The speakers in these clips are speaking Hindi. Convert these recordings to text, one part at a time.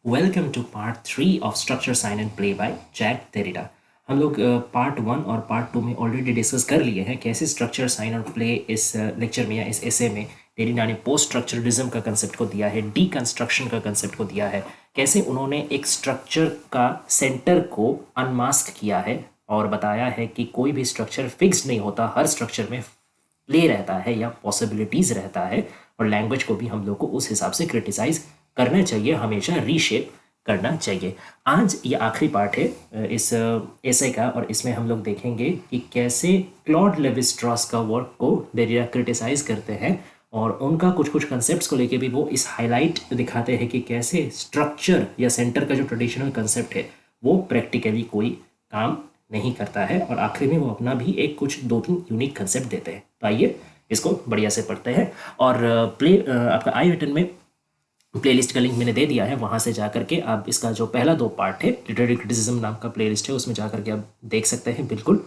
Welcome to part 3 of structure sign and play by Jacques Derrida. हम लोग पार्ट 1 और पार्ट 2 में ऑलरेडी डिस्कस कर लिए हैं कैसे स्ट्रक्चर साइन और प्ले इस लेक्चर में या इस एसे में डेरिडा ने पोस्ट स्ट्रक्चरलिज्म का कंसेप्ट को दिया है, डीकंस्ट्रक्शन का कंसेप्ट को दिया है, कैसे उन्होंने एक स्ट्रक्चर का सेंटर को अनमास्क किया है और बताया है कि कोई भी स्ट्रक्चर फिक्स्ड नहीं होता, हर स्ट्रक्चर में प्ले रहता है या पॉसिबिलिटीज़ रहता है और लैंग्वेज को भी हम लोग को उस हिसाब से क्रिटिसाइज करना चाहिए, हमेशा रीशेप करना चाहिए। आज ये आखिरी पार्ट है इस एसे का और इसमें हम लोग देखेंगे कि कैसे क्लॉड लेवी-स्ट्रॉस का वर्क को डेरिडा क्रिटिसाइज करते हैं और उनका कुछ कुछ कंसेप्ट्स को लेके भी वो इस हाईलाइट दिखाते हैं कि कैसे स्ट्रक्चर या सेंटर का जो ट्रेडिशनल कंसेप्ट है वो प्रैक्टिकली कोई काम नहीं करता है और आखिरी में वो अपना भी एक कुछ दो तीन यूनिक कंसेप्ट देते हैं। तो आइए इसको बढ़िया से पढ़ते हैं और आपका आई बटन में प्लेलिस्ट का लिंक मैंने दे दिया है, वहाँ से जा करके आप इसका जो पहला 2 पार्ट है लिटरेरी क्रिटिसिज्म नाम का प्लेलिस्ट है उसमें जा करके आप देख सकते हैं बिल्कुल,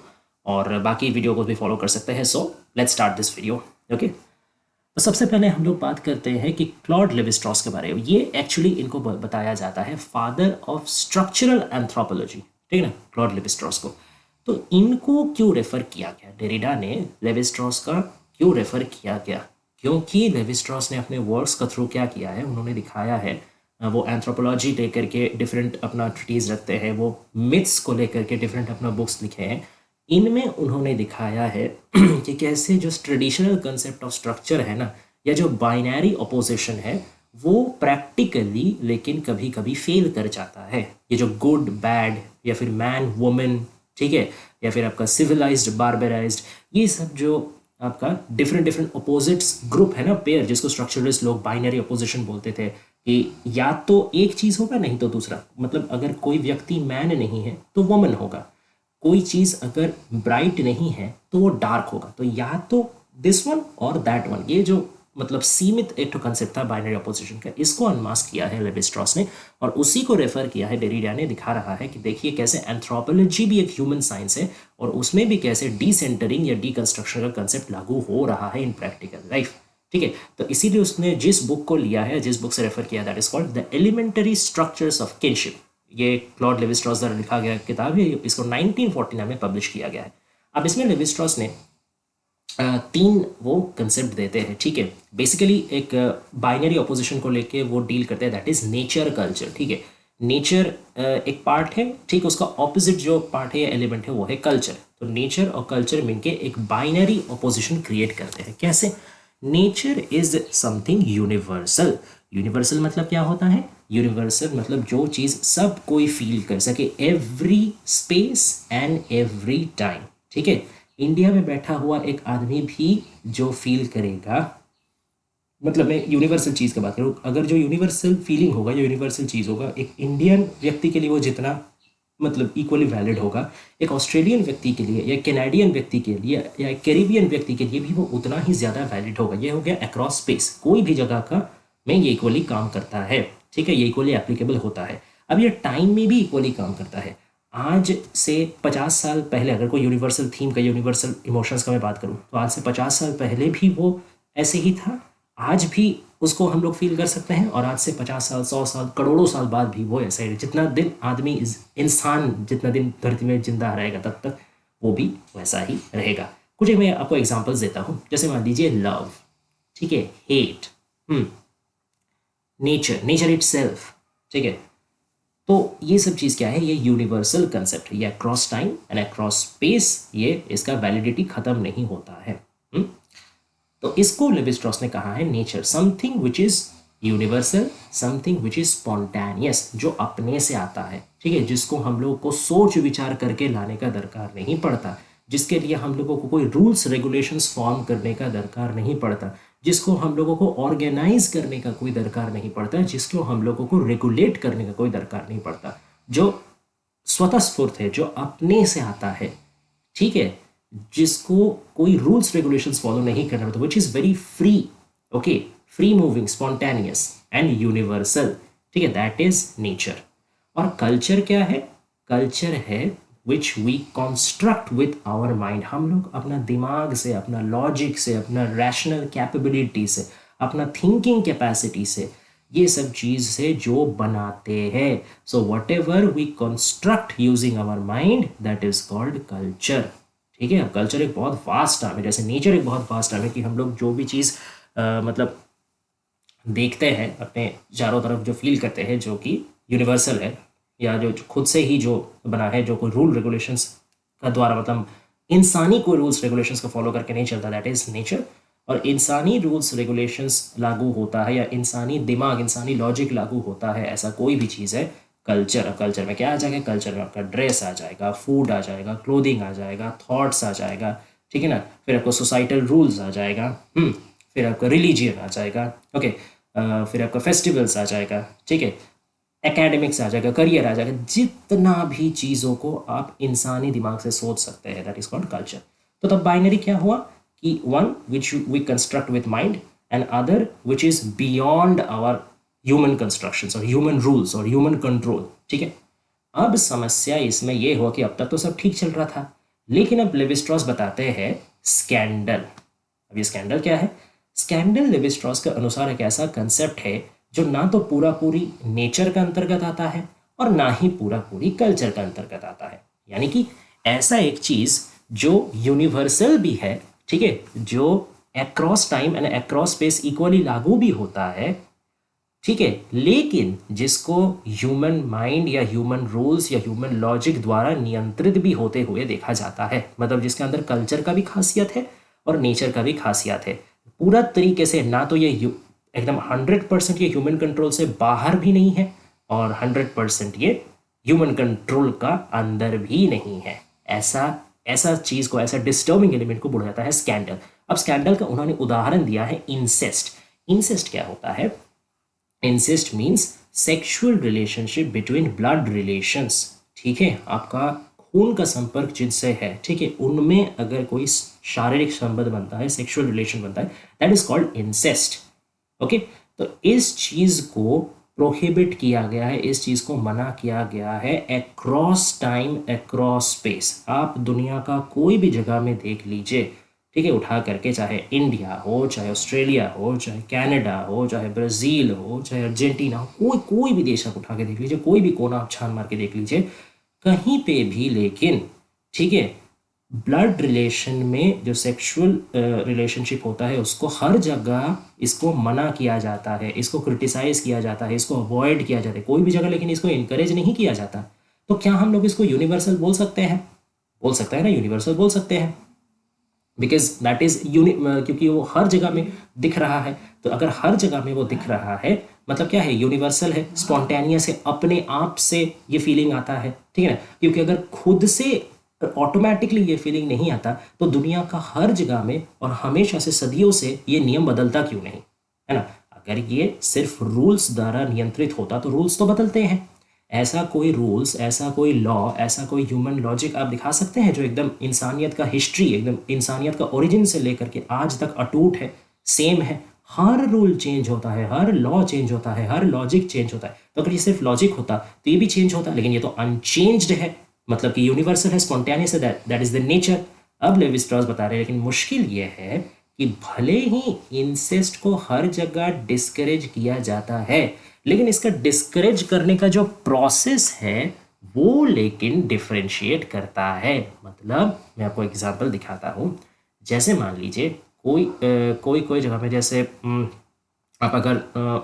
और बाकी वीडियो को भी फॉलो कर सकते हैं। So let's start this video. Okay, तो सबसे पहले हम लोग बात करते हैं कि क्लॉड लेवी-स्ट्रॉस के बारे में। ये एक्चुअली इनको बताया जाता है फादर ऑफ स्ट्रक्चरल एंथ्रोपोलॉजी, ठीक है ना, क्लॉड लेवी-स्ट्रॉस को। तो इनको क्यों रेफर किया गया, डेरिडा ने लेवी-स्ट्रॉस का क्यों रेफर किया गया? क्योंकि लेवी-स्ट्रॉस ने अपने वर्क्स का थ्रू क्या किया है, उन्होंने दिखाया है, वो एंथ्रोपोलॉजी लेकर के डिफरेंट अपना ट्रीटीज रखते हैं, वो मिथ्स को लेकर के डिफरेंट अपना बुक्स लिखे हैं। इनमें उन्होंने दिखाया है कि कैसे जो ट्रेडिशनल कंसेप्ट ऑफ स्ट्रक्चर है ना, या जो बाइनरी अपोजिशन है वो प्रैक्टिकली लेकिन कभी कभी फेल कर जाता है। ये जो गुड बैड या फिर मैन वुमेन, ठीक है, या फिर आपका सिविलाइज्ड बारबराइज्ड, ये सब जो आपका डिफरेंट डिफरेंट अपोजिट्स ग्रुप है ना, पेयर, जिसको स्ट्रक्चरलिस्ट लोग बाइनरी अपोजिशन बोलते थे कि या तो एक चीज़ होगा नहीं तो दूसरा। मतलब अगर कोई व्यक्ति मैन नहीं है तो वुमन होगा, कोई चीज़ अगर ब्राइट नहीं है तो वो डार्क होगा, तो या तो दिस वन और दैट वन। ये जो मतलब सीमित एक कंसेप्ट था बाइनरी अपोजिशन का, इसको अनमास्क किया है लेवी-स्ट्रॉस ने और उसी को रेफर किया है डेरिडा ने। दिखा रहा है कि देखिए कैसे एंथ्रोपोलॉजी भी एक ह्यूमन साइंस है और उसमें भी कैसे डीसेंटरिंग या डीकंस्ट्रक्शन का कंसेप्ट लागू हो रहा है इन प्रैक्टिकल लाइफ, ठीक है। तो इसीलिए उसने जिस बुक को लिया है, जिस बुक से रेफर किया, that is called the elementary structures of kinship. ये क्लॉड लेवी-स्ट्रॉस द्वारा लिखा गया किताब है, इसको 1949 में पब्लिश किया गया है। अब इसमें लेवी-स्ट्रॉस ने 3 वो कंसेप्ट देते हैं, ठीक है। बेसिकली एक बाइनरी अपोजिशन को लेके वो डील करते हैं, दैट इज नेचर कल्चर, ठीक है। नेचर एक पार्ट है, ठीक, उसका ऑपोजिट जो पार्ट है या एलिमेंट है वो है कल्चर। तो नेचर और कल्चर मिलके एक बाइनरी अपोजिशन क्रिएट करते हैं। कैसे? Nature is something universal. Universal मतलब क्या होता है? यूनिवर्सल मतलब जो चीज़ सब कोई फील कर सके, every space and every time, ठीक है। इंडिया में बैठा हुआ एक आदमी भी जो फील करेगा, मतलब मैं यूनिवर्सल चीज़ की बात करूँ, अगर जो यूनिवर्सल फीलिंग होगा, जो यूनिवर्सल चीज़ होगा, एक इंडियन व्यक्ति के लिए वो जितना मतलब इक्वली वैलिड होगा, एक ऑस्ट्रेलियन व्यक्ति के लिए या कैनेडियन व्यक्ति के लिए या कैरिबियन व्यक्ति के लिए भी वो उतना ही ज़्यादा वैलिड होगा। ये हो गया अक्रॉस स्पेस, कोई भी जगह का में ये इक्वली काम करता है, ठीक है, ये इक्वली एप्लीकेबल होता है। अब ये टाइम में भी इक्वली काम करता है। आज से 50 साल पहले अगर कोई यूनिवर्सल थीम का, यूनिवर्सल इमोशंस का मैं बात करूँ, तो आज से 50 साल पहले भी वो ऐसे ही था, आज भी उसको हम लोग फील कर सकते हैं और आज से 50 साल, 100 साल, करोड़ों साल बाद भी वो ऐसा ही, जितना दिन आदमी इंसान जितना दिन धरती में जिंदा रहेगा तब तक वो भी वैसा ही रहेगा। कुछ एक मैं आपको एग्जांपल्स देता हूँ, जैसे मान लीजिए लव, ठीक है, हेट, नेचर, नेचर इटसेल्फ, ठीक है। तो ये सब चीज़ क्या है? ये यूनिवर्सल कंसेप्ट है, ये across time and across space, ये इसका वैलिडिटी खत्म नहीं होता है। तो इसको लेवी-स्ट्रॉस ने कहा है nature something which is universal, something which is spontaneous, जो अपने से आता है, ठीक है, जिसको हम लोग को सोच विचार करके लाने का दरकार नहीं पड़ता, जिसके लिए हम लोगों को कोई रूल्स रेगुलेशंस फॉर्म करने का दरकार नहीं पड़ता, जिसको हम लोगों को ऑर्गेनाइज करने का कोई दरकार नहीं पड़ता, जिसको हम लोगों को रेगुलेट करने का कोई दरकार नहीं पड़ता, जो स्वतः स्फूर्त है, जो अपने से आता है, ठीक है, जिसको कोई रूल्स रेगुलेशंस फॉलो नहीं करना पड़ता, which is very free, okay, free moving, spontaneous and universal, ठीक है, दैट इज नेचर। और कल्चर क्या है? कल्चर है which we construct with our mind. हम लोग अपना दिमाग से, अपना लॉजिक से, अपना रैशनल कैपेबिलिटी से, अपना थिंकिंग कैपेसिटी से ये सब चीज़ से जो बनाते हैं। So whatever we construct using our mind that is called culture. ठीक है, कल्चर एक बहुत वास्ट टर्म है, जैसे नेचर एक बहुत वास्ट टर्म है कि हम लोग जो भी चीज़ मतलब देखते हैं अपने चारों तरफ, जो फील करते हैं, जो कि यूनिवर्सल है या जो खुद से ही जो बना है, जो कोई रूल रेगुलेशंस का द्वारा मतलब इंसानी कोई रूल्स रेगुलेशंस को फॉलो करके नहीं चलता, दैट इज नेचर। और इंसानी रूल्स रेगुलेशंस लागू होता है या इंसानी दिमाग, इंसानी लॉजिक लागू होता है, ऐसा कोई भी चीज़ है कल्चर। अब कल्चर में क्या आ जाएगा? कल्चर में आपका ड्रेस आ जाएगा, फूड आ जाएगा, क्लोथिंग आ जाएगा, थॉट्स आ जाएगा, ठीक है ना। फिर आपको सोसाइटल रूल्स आ जाएगा, फिर आपका रिलीजियन आ जाएगा, ओके, फिर आपका फेस्टिवल्स आ जाएगा, ठीक है, एकेडमिक्स आ जाएगा, करियर आ जाएगा, जितना भी चीज़ों को आप इंसानी दिमाग से सोच सकते हैं, दैट इज कॉल्ड कल्चर। तो तब बाइनरी क्या हुआ कि one which we construct with mind and other which is beyond our human constructions और ह्यूमन रूल्स और ह्यूमन कंट्रोल, ठीक है। अब समस्या इसमें यह हुआ कि अब तक तो सब ठीक चल रहा था, लेकिन अब लेवी स्ट्रॉस बताते हैं स्कैंडल। अब ये स्कैंडल क्या है? स्कैंडल लेवी स्ट्रॉस के अनुसार एक ऐसा कंसेप्ट है जो ना तो पूरा पूरी नेचर का अंतर्गत आता है और ना ही पूरा पूरी कल्चर का अंतर्गत आता है। यानी कि ऐसा एक चीज जो यूनिवर्सल भी है, ठीक है, जो across time and across space equally लागू भी होता है, ठीक है, लेकिन जिसको ह्यूमन माइंड या ह्यूमन रूल्स या ह्यूमन लॉजिक द्वारा नियंत्रित भी होते हुए देखा जाता है। मतलब जिसके अंदर कल्चर का भी खासियत है और नेचर का भी खासियत है। पूरा तरीके से ना तो ये एकदम 100% ये ह्यूमन कंट्रोल से बाहर भी नहीं है और 100% ये ह्यूमन कंट्रोल का अंदर भी नहीं है। ऐसा ऐसा चीज़ को, ऐसा डिस्टर्बिंग एलिमेंट को बोला जाता है स्कैंडल। अब स्कैंडल का उन्होंने उदाहरण दिया है इंसेस्ट। इंसेस्ट क्या होता है? Incest means sexual relationship between blood relations, ठीक है, आपका खून का संपर्क जिनसे है, ठीक है, उनमें अगर कोई शारीरिक संबंध बनता है, सेक्सुअल रिलेशन बनता है, that is called incest. Okay, तो इस चीज को प्रोहिबिट किया गया है, इस चीज को मना किया गया है अक्रॉस टाइम, अक्रॉस स्पेस। आप दुनिया का कोई भी जगह में देख लीजिए, ठीक है, उठा करके, चाहे इंडिया हो, चाहे ऑस्ट्रेलिया हो, चाहे कनाडा हो, चाहे ब्राज़ील हो, चाहे अर्जेंटीना हो, कोई कोई भी देश आप उठा के देख लीजिए, कोई भी कोना आप छान मार के देख लीजिए, कहीं पे भी, लेकिन ठीक है, ब्लड रिलेशन में जो सेक्सुअल रिलेशनशिप होता है उसको हर जगह इसको मना किया जाता है, इसको क्रिटिसाइज किया जाता है, इसको अवॉइड किया जाता है कोई भी जगह, लेकिन इसको इनकरेज नहीं किया जाता। तो क्या हम लोग इसको यूनिवर्सल बोल सकते हैं? बोल सकते हैं ना, यूनिवर्सल बोल सकते हैं, बिकॉज दैट इज क्योंकि वो हर जगह में दिख रहा है। तो अगर हर जगह में वो दिख रहा है, मतलब क्या है? यूनिवर्सल है, स्पॉन्टेनियस है, अपने आप से ये फीलिंग आता है, ठीक है ना। क्योंकि अगर खुद से ऑटोमेटिकली ये फीलिंग नहीं आता तो दुनिया का हर जगह में और हमेशा से, सदियों से ये नियम बदलता क्यों नहीं, है ना। अगर ये सिर्फ रूल्स द्वारा नियंत्रित होता तो रूल्स तो बदलते हैं। ऐसा कोई रूल्स, ऐसा कोई लॉ, ऐसा कोई ह्यूमन लॉजिक आप दिखा सकते हैं जो एकदम इंसानियत का हिस्ट्री, एकदम इंसानियत का ओरिजिन से लेकर के आज तक अटूट है, सेम है? हर रूल चेंज होता है, हर लॉ चेंज होता है, हर लॉजिक चेंज होता है। तो अगर ये सिर्फ लॉजिक होता तो ये भी चेंज होता, लेकिन ये तो अनचेंज्ड है, मतलब कि यूनिवर्सल है, स्पॉन्टेनियस है, दैट इज द नेचर। अब लेवी स्ट्रॉस बता रहे हैं, लेकिन मुश्किल ये है कि भले ही इंसेस्ट को हर जगह डिस्करेज किया जाता है, लेकिन इसका डिस्करेज करने का जो प्रोसेस है वो लेकिन डिफरेंशिएट करता है। मतलब मैं आपको एग्जांपल दिखाता हूँ। जैसे मान लीजिए कोई कोई जगह में, जैसे आप अगर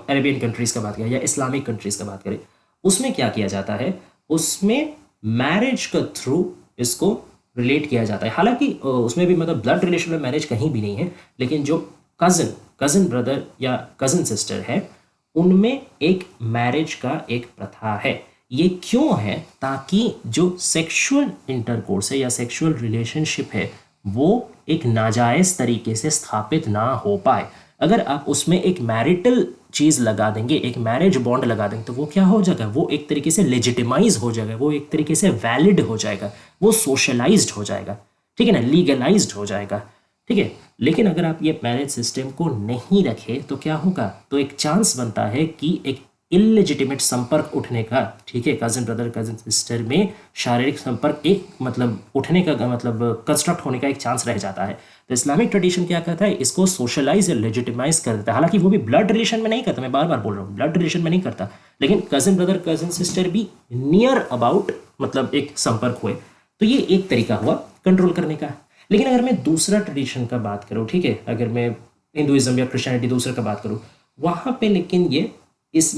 अरेबियन कंट्रीज़ का बात करें या इस्लामिक कंट्रीज़ का बात करें, उसमें क्या किया जाता है? उसमें मैरिज का थ्रू इसको रिलेट किया जाता है। हालांकि उसमें भी मतलब ब्लड रिलेशन में मैरिज कहीं भी नहीं है, लेकिन जो कज़न ब्रदर या कज़न सिस्टर है, उनमें एक मैरिज का एक प्रथा है। ये क्यों है? ताकि जो सेक्सुअल इंटरकोर्स है या सेक्सुअल रिलेशनशिप है वो एक नाजायज़ तरीके से स्थापित ना हो पाए। अगर आप उसमें एक मैरिटल चीज़ लगा देंगे, एक मैरिज बॉन्ड लगा देंगे, तो वो क्या हो जाएगा? वो एक तरीके से लेजिटिमाइज हो जाएगा, वो एक तरीके से वैलिड हो जाएगा, वो सोशलाइज्ड हो जाएगा, ठीक है ना, लीगलाइज्ड हो जाएगा, ठीक है। लेकिन अगर आप ये मैरिज सिस्टम को नहीं रखे तो क्या होगा? तो एक चांस बनता है कि एक इलेजिटिमेट संपर्क उठने का, ठीक है, कजन ब्रदर कजन सिस्टर में शारीरिक संपर्क एक मतलब उठने का मतलब कंस्ट्रक्ट होने का एक चांस रह जाता है। तो इस्लामिक ट्रेडिशन क्या करता है, इसको सोशलाइज या लेजिटिमाइज कर देता है। हालांकि वो भी ब्लड रिलेशन में नहीं करता, मैं बार बार बोल रहा हूँ ब्लड रिलेशन में नहीं करता, लेकिन कजिन ब्रदर कजिन सिस्टर भी नियर अबाउट मतलब एक संपर्क हुए, तो ये एक तरीका हुआ कंट्रोल करने का। लेकिन अगर मैं दूसरा ट्रेडिशन का बात करूँ, ठीक है, अगर मैं हिंदुइज्म या क्रिश्चियनिटी दूसरे का बात करूँ, वहाँ पे लेकिन ये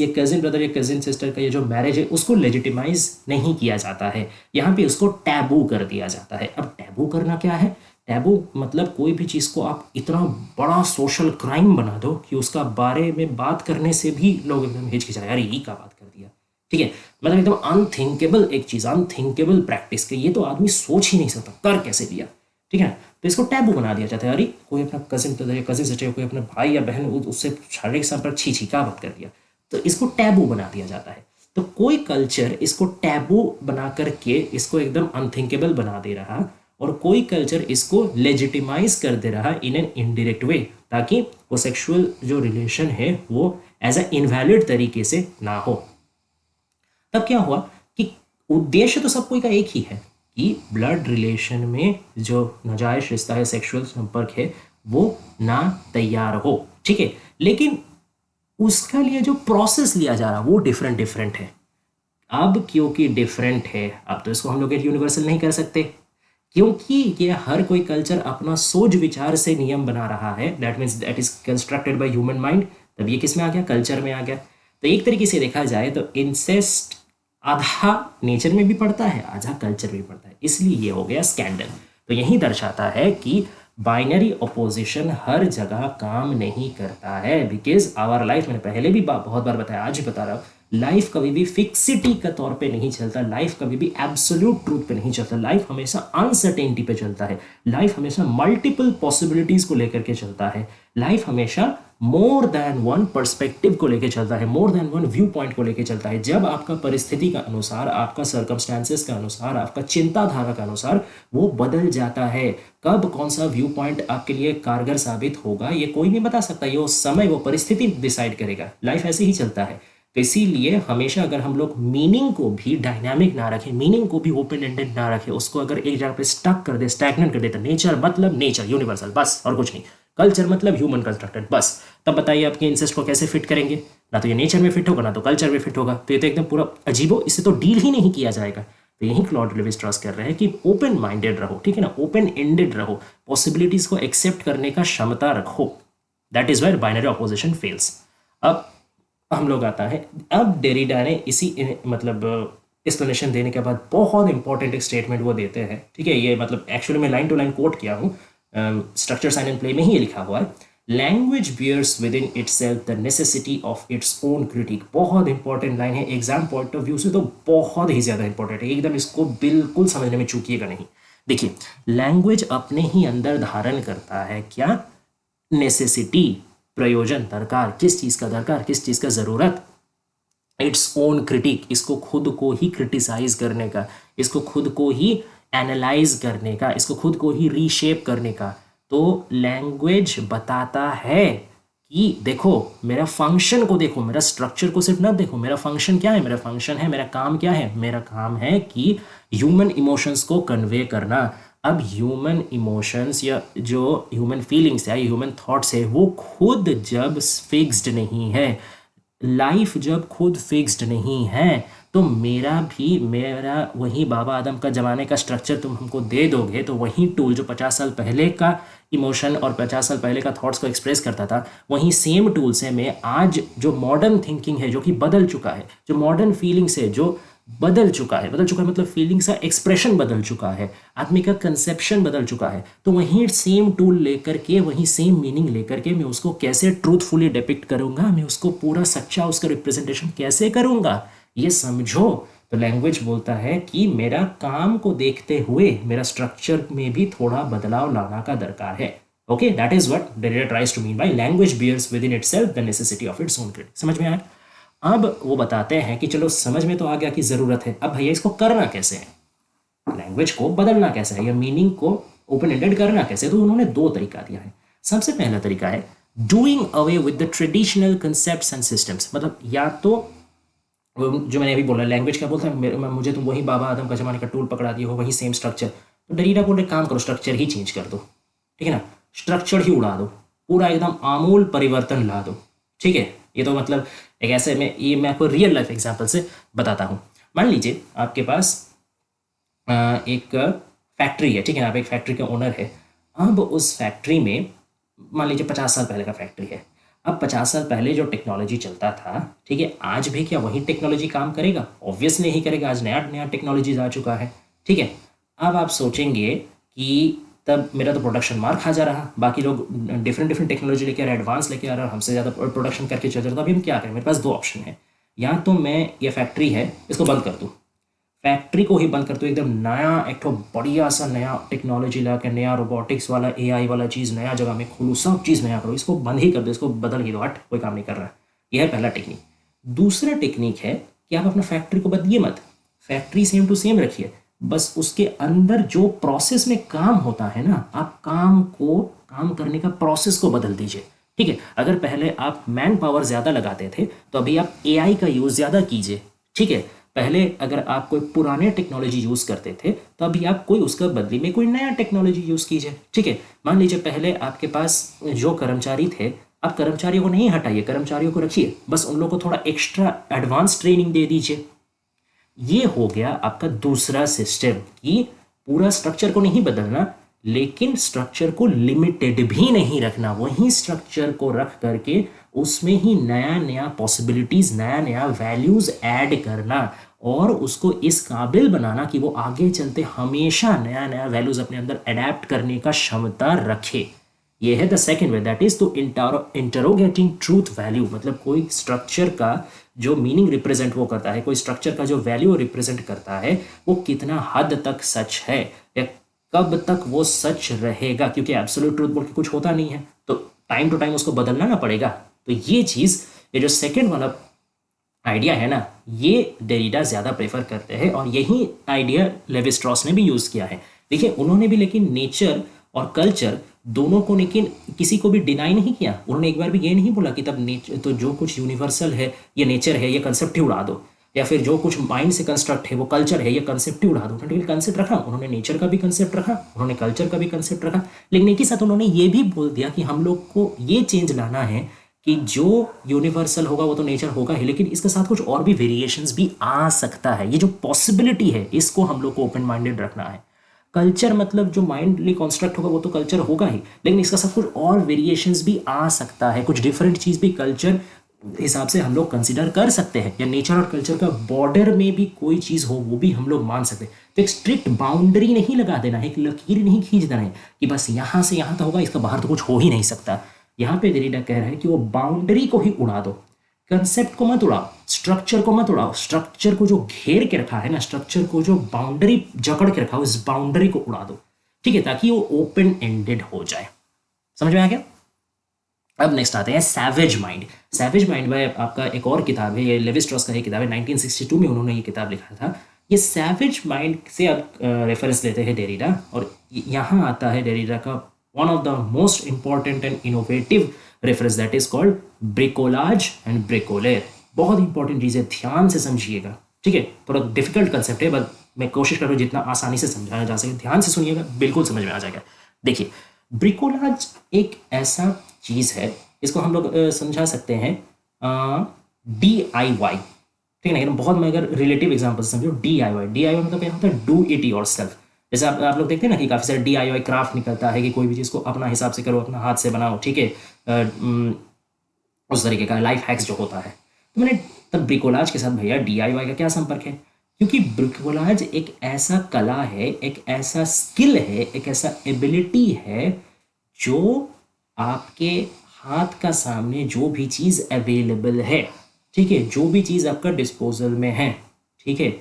कजिन ब्रदर या कजिन सिस्टर का ये जो मैरिज है उसको लेजिटिमाइज नहीं किया जाता है, यहाँ पे उसको टैबू कर दिया जाता है। अब टैबू करना क्या है, टैबू मतलब कोई भी चीज़ को आप इतना बड़ा सोशल क्राइम बना दो कि उसका बारे में बात करने से भी लोग एकदम हिचकिचाए, अरे ये क्या बात कर दिया, ठीक है, मतलब एकदम अनथिंकेबल एक चीज़, अनथिंकेबल प्रैक्टिस के ये तो आदमी सोच ही नहीं सकता, कर कैसे दिया, ठीक है। तो इसको टैबू बना दिया जाता है, अरे कोई अपना कजिन ब्रदर या कजिन सिस्टर, कोई अपना भाई या बहन उससे शारीरिक संपर्क छी छी क्या बात कर दिया, तो इसको टैबू बना दिया जाता है। तो कोई कल्चर इसको टैबू बना करके इसको एकदम अनथिंकेबल बना दे रहा, और कोई कल्चर इसको लेजिटिमाइज कर दे रहा इन एन इनडायरेक्ट वे, ताकि वो सेक्सुअल जो रिलेशन है वो एज अ इनवैलिड तरीके से ना हो। तब क्या हुआ कि उद्देश्य तो सब कोई का एक ही है कि ब्लड रिलेशन में जो नाजायज रिश्ता है, सेक्सुअल संपर्क है, वो ना तैयार हो, ठीक है, लेकिन उसका लिए जो प्रोसेस लिया जा रहा वो डिफरेंट डिफरेंट है। अब क्योंकि डिफरेंट है, अब तो इसको हम लोग यूनिवर्सल नहीं कर सकते, क्योंकि ये हर कोई कल्चर अपना सोच विचार से नियम बना रहा है, that means that is constructed by human mind. तब ये किस में आ गया, कल्चर में आ गया। तो एक तरीके से देखा जाए तो इंसेस्ट आधा नेचर में भी पड़ता है, आधा कल्चर में भी पड़ता है, इसलिए ये हो गया स्कैंडल। तो यही दर्शाता है कि बाइनरी अपोजिशन हर जगह काम नहीं करता है, बिकॉज आवर लाइफ, मैंने पहले भी बहुत बार बताया, आज भी बता रहा हूँ, लाइफ कभी भी फिक्सिटी का तौर पे नहीं चलता, लाइफ कभी भी एब्सोल्यूट ट्रूथ पे नहीं चलता, लाइफ हमेशा अनसर्टेनिटी पे चलता है, लाइफ हमेशा मल्टीपल पॉसिबिलिटीज को लेकर के चलता है, लाइफ हमेशा मोर देन वन पर्सपेक्टिव को लेकर चलता है, more than one view point को लेकर चलता है। जब आपका परिस्थिति का अनुसार, आपका सर्कमस्टांसेस का अनुसार, आपका चिंताधारा का अनुसार वो बदल जाता है, कब कौन सा व्यू पॉइंट आपके लिए कारगर साबित होगा ये कोई नहीं बता सकता, ये वो समय, वो परिस्थिति डिसाइड करेगा। लाइफ ऐसे ही चलता है। तो इसीलिए हमेशा अगर हम लोग मीनिंग को भी डायनामिक ना रखें, मीनिंग को भी ओपन एंडेड ना रखें, उसको अगर एक जगह पे स्टक कर दे, स्टैग्नेंट कर दे, तो नेचर मतलब नेचर यूनिवर्सल बस और कुछ नहीं, कल्चर मतलब ह्यूमन कंस्ट्रक्टेड बस, तब बताइए आपके इंसेस्ट को कैसे फिट करेंगे, ना तो ये नेचर में फिट होगा ना तो कल्चर में फिट होगा, तो ये तो एकदम पूरा अजीबो, इससे तो डील ही नहीं किया जाएगा। तो यही क्लॉड लेवी स्ट्रॉस कर रहे हैं कि ओपन माइंडेड रहो, ठीक है ना, ओपन एंडेड रहो, पॉसिबिलिटीज को एक्सेप्ट करने का क्षमता रखो, that is where binary opposition fails. अब हम लोग आता है, अब डेरिडा ने इसी मतलब एक्सप्लेनेशन देने के बाद बहुत इंपॉर्टेंट एक स्टेटमेंट वो देते हैं, ठीक है, ये मतलब एक्चुअली मैं लाइन टू लाइन कोट किया हूँ, स्ट्रक्चर साइन एंड प्ले में ही ये लिखा हुआ है, language bears within itself the necessity of its own critique. बहुत इंपॉर्टेंट लाइन है, एग्जाम पॉइंट ऑफ व्यू से तो बहुत ही ज़्यादा इंपॉर्टेंट है, एकदम इसको बिल्कुल समझने में चूकिएगा नहीं। देखिए, लैंग्वेज अपने ही अंदर धारण करता है क्या, नेसेसिटी, प्रयोजन, दरकार, किस चीज़ का दरकार, किस चीज़ का ज़रूरत, इट्स ओन क्रिटिक, इसको खुद को ही क्रिटिसाइज करने का, इसको खुद को ही एनालाइज करने का, इसको खुद को ही रीशेप करने का। तो लैंग्वेज बताता है कि देखो मेरा फंक्शन को देखो, मेरा स्ट्रक्चर को सिर्फ ना देखो, मेरा फंक्शन क्या है, मेरा फंक्शन है, मेरा काम क्या है, मेरा काम है कि ह्यूमन इमोशंस को कन्वे करना। अब ह्यूमन इमोशंस या जो ह्यूमन फीलिंग्स है, ह्यूमन थॉट्स है, वो खुद जब फिक्स्ड नहीं है, लाइफ जब खुद फिक्स्ड नहीं है, तो मेरा वही बाबा आदम का ज़माने का स्ट्रक्चर तुम हमको दे दोगे, तो वही टूल जो 50 साल पहले का इमोशन और 50 साल पहले का थॉट्स को एक्सप्रेस करता था, वही सेम टूल से मैं आज जो मॉडर्न थिंकिंग है जो कि बदल चुका है, जो मॉडर्न फीलिंग्स है जो बदल चुका है मतलब फीलिंग्स का एक्सप्रेशन बदल चुका है, आदमी का कंसेप्शन बदल चुका है, तो वही सेम टूल लेकर के, वही सेम मीनिंग लेकर के मैं उसको कैसे ट्रूथफुली डिपिक्ट करूंगा, मैं उसको पूरा सच्चा उसका रिप्रेजेंटेशन कैसे करूंगा, ये समझो। तो लैंग्वेज बोलता है कि मेरा काम को देखते हुए मेरा स्ट्रक्चर में भी थोड़ा बदलाव लाना का दरकार है। Okay, that is what Derrida tries to mean by language bears within itself the necessity of its own critique. समझ में आया? अब वो बताते हैं कि चलो समझ में तो आ गया कि ज़रूरत है, अब भैया इसको करना कैसे है, लैंग्वेज को बदलना कैसे है या मीनिंग को ओपन एंडेड करना कैसे। तो उन्होंने दो तरीका दिया है। सबसे पहला तरीका है doing away with the traditional concepts and systems. मतलब या तो जो मैंने अभी बोला, लैंग्वेज क्या बोलता है, मुझे तुम वही बाबा आदम का जमाने का टूल पकड़ा दिया हो, वही सेम स्ट्रक्चर, तो डरीडा बोल रहे काम करो, स्ट्रक्चर ही चेंज कर दो, ठीक है ना। स्ट्रक्चर ही उड़ा दो, पूरा एकदम आमूल परिवर्तन ला दो। ठीक है, ये तो मतलब एक ऐसे में, ये मैं आपको रियल लाइफ एग्जांपल से बताता हूँ। मान लीजिए आपके पास एक फैक्ट्री है, ठीक है, आप एक फैक्ट्री के ओनर है। अब उस फैक्ट्री में मान लीजिए 50 साल पहले का फैक्ट्री है। अब 50 साल पहले जो टेक्नोलॉजी चलता था, ठीक है, आज भी क्या वही टेक्नोलॉजी काम करेगा? ऑब्वियसली नहीं करेगा, आज नया नया टेक्नोलॉजीज आ चुका है। ठीक है, अब आप सोचेंगे कि तब मेरा तो प्रोडक्शन मार खा जा रहा, बाकी लोग डिफरेंट डिफरेंट टेक्नोलॉजी लेके आ रहे, एडवांस लेके आ रहे, और हमसे ज़्यादा प्रोडक्शन करके चल रहे, तो अभी हम क्या करें? मेरे पास दो ऑप्शन है, या तो मैं ये फैक्ट्री है इसको बंद कर दूँ, फैक्ट्री को ही बंद कर दो, एकदम नया एक तो बढ़िया सा नया टेक्नोलॉजी ला के, नया रोबोटिक्स वाला एआई वाला चीज़ नया जगह में खोलूँ, सब चीज़ नया करो, इसको बंद ही कर दो, इसको बदल ही दो, हट कोई काम नहीं कर रहा है। यह है पहला टेक्निक। दूसरा टेक्निक है कि आप अपना फैक्ट्री को बदलिए मत, फैक्ट्री सेम टू सेम रखिए, बस उसके अंदर जो प्रोसेस में काम होता है ना, आप काम करने का प्रोसेस को बदल दीजिए। ठीक है, अगर पहले आप मैन पावर ज़्यादा लगाते थे तो अभी आप एआई का यूज़ ज़्यादा कीजिए। ठीक है, पहले अगर आप कोई पुराने टेक्नोलॉजी यूज़ करते थे तो अभी आप कोई उसका बदले में कोई नया टेक्नोलॉजी यूज़ कीजिए। ठीक है, मान लीजिए पहले आपके पास जो कर्मचारी थे, आप कर्मचारियों को नहीं हटाइए, कर्मचारियों को रखिए, बस उन लोगों को थोड़ा एक्स्ट्रा एडवांस ट्रेनिंग दे दीजिए। ये हो गया आपका दूसरा सिस्टम कि पूरा स्ट्रक्चर को नहीं बदलना, लेकिन स्ट्रक्चर को लिमिटेड भी नहीं रखना, वही स्ट्रक्चर को रख करके उसमें ही नया नया पॉसिबिलिटीज, नया नया वैल्यूज ऐड करना, और उसको इस काबिल बनाना कि वो आगे चलते हमेशा नया नया वैल्यूज अपने अंदर अडेप्ट करने का क्षमता रखे। ये है the second way, that is to interrogating truth value. मतलब कोई स्ट्रक्चर का जो मीनिंग रिप्रेजेंट वो करता है, कोई स्ट्रक्चर का जो वैल्यू रिप्रेजेंट करता है, वो कितना हद तक सच है या कब तक वो सच रहेगा, क्योंकि एब्सोल्यूट ट्रूथ बोल के कुछ होता नहीं है, तो टाइम टू टाइम उसको बदलना ना पड़ेगा। तो ये चीज़, ये जो सेकेंड वाला आइडिया है ना, ये डेरिडा ज़्यादा प्रेफर करते हैं, और यही आइडिया लेवी स्ट्रॉस ने भी यूज़ किया है। देखिए उन्होंने भी लेकिन नेचर और कल्चर दोनों को, लेकिन किसी को भी डिनाई नहीं किया। उन्होंने एक बार भी ये नहीं बोला कि तब नेचर तो जो कुछ यूनिवर्सल है ये नेचर है, ये कंसेप्ट ही उड़ा दो, या फिर जो कुछ माइंड से कंस्ट्रक्ट है वो कल्चर है, ये कंसेप्ट ही उड़ा दो। उन्होंने कंसेप्ट रखा, उन्होंने नेचर का भी कंसेप्ट रखा, उन्होंने कल्चर का भी कंसेप्ट रखा, लेकिन एक ही साथ उन्होंने ये भी बोल दिया कि हम लोग को ये चेंज लाना है कि जो यूनिवर्सल होगा वो तो नेचर होगा ही, लेकिन इसके साथ कुछ और भी वेरिएशंस भी आ सकता है। ये जो पॉसिबिलिटी है इसको हम लोग को ओपन माइंडेड रखना है। कल्चर मतलब जो माइंडली कॉन्स्ट्रक्ट होगा वो तो कल्चर होगा ही, लेकिन इसका सब कुछ और वेरिएशंस भी आ सकता है, कुछ डिफरेंट चीज़ भी कल्चर हिसाब से हम लोग कंसिडर कर सकते हैं, या नेचर और कल्चर का बॉर्डर में भी कोई चीज़ हो वो भी हम लोग मान सकते हैं। तो एक स्ट्रिक्ट बाउंड्री नहीं लगा देना है, एक लकीर नहीं खींच देना है कि बस यहाँ से यहाँ तक होगा, इसका बाहर तो कुछ हो ही नहीं सकता। यहाँ पे देरिडा कह रहा है कि वो बाउंड्री को ही उड़ा दो, कंसेप्ट को मत उड़ाओ, स्ट्रक्चर को मत उड़ाओ, स्ट्रक्चर को जो घेर के रखा है ना, स्ट्रक्चर को जो बाउंड्री जकड़ के रखा हो, इस बाउंड्री को उड़ा दो। ठीक है, ताकि वो ओपन एंडेड हो जाए। समझ में आ गया? अब नेक्स्ट आते हैं सैवेज माइंड। सैवेज माइंड भाई आपका एक और किताब है, ये लेवी स्ट्रॉस का एक किताब है, 1962 में उन्होंने ये किताब लिखा था। ये सैवेज माइंड से अब रेफरेंस लेते हैं डेरिडा, और यहाँ आता है डेरिडा का one of the most important and innovative reference, that is called bricolage and bricoleur. बहुत इंपॉर्टेंट चीज़ है, ध्यान से समझिएगा। ठीक है, थोड़ा डिफिकल्ट कंसेप्ट है, बट मैं कोशिश कर रहा हूँ जितना आसानी से समझाया जा सके। ध्यान से सुनिएगा, बिल्कुल समझ में आ जाएगा। देखिए, ब्रिकोलाज एक ऐसा चीज़ है, इसको हम लोग समझा सकते हैं DIY। ठीक है ना, बहुत मैं अगर रिलेटिव एग्जांपल समझो, DIY मतलब क्या होता है? Do it your self. जैसे आप लोग देखते हैं ना कि काफ़ी सारे DIY क्राफ्ट निकलता है कि कोई भी चीज़ को अपना हिसाब से करो, अपना हाथ से बनाओ। ठीक है, उस तरीके का लाइफ हैक्स जो होता है। तो मैंने तब ब्रिकोलाज के साथ भैया DIY का क्या संपर्क है? क्योंकि ब्रिकोलाज एक ऐसा कला है, एक ऐसा स्किल है, एक ऐसा एबिलिटी है जो आपके हाथ का सामने जो भी चीज़ अवेलेबल है, ठीक है, जो भी चीज़ आपका डिस्पोजल में है, ठीक है,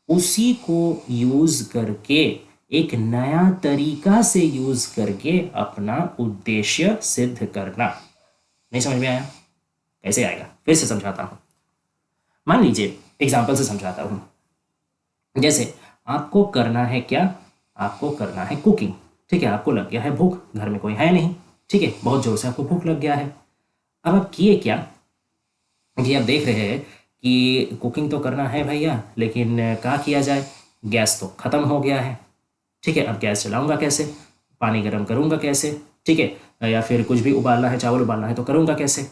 उसी को यूज़ करके, एक नया तरीका से यूज़ करके अपना उद्देश्य सिद्ध करना। नहीं समझ में आया? कैसे आएगा? फिर से समझाता हूँ। मान लीजिए एग्जाम्पल से समझाता हूँ। जैसे आपको करना है क्या? आपको करना है कुकिंग। ठीक है, आपको लग गया है भूख, घर में कोई है नहीं। ठीक है, बहुत जोर से आपको भूख लग गया है। अब आप किए क्या कि आप देख रहे हैं कि कुकिंग तो करना है भैया, लेकिन क्या किया जाए? गैस तो ख़त्म हो गया है। ठीक है, अब गैस चलाऊंगा कैसे? पानी गर्म करूंगा कैसे? ठीक है, या फिर कुछ भी उबालना है, चावल उबालना है, तो करूँगा कैसे?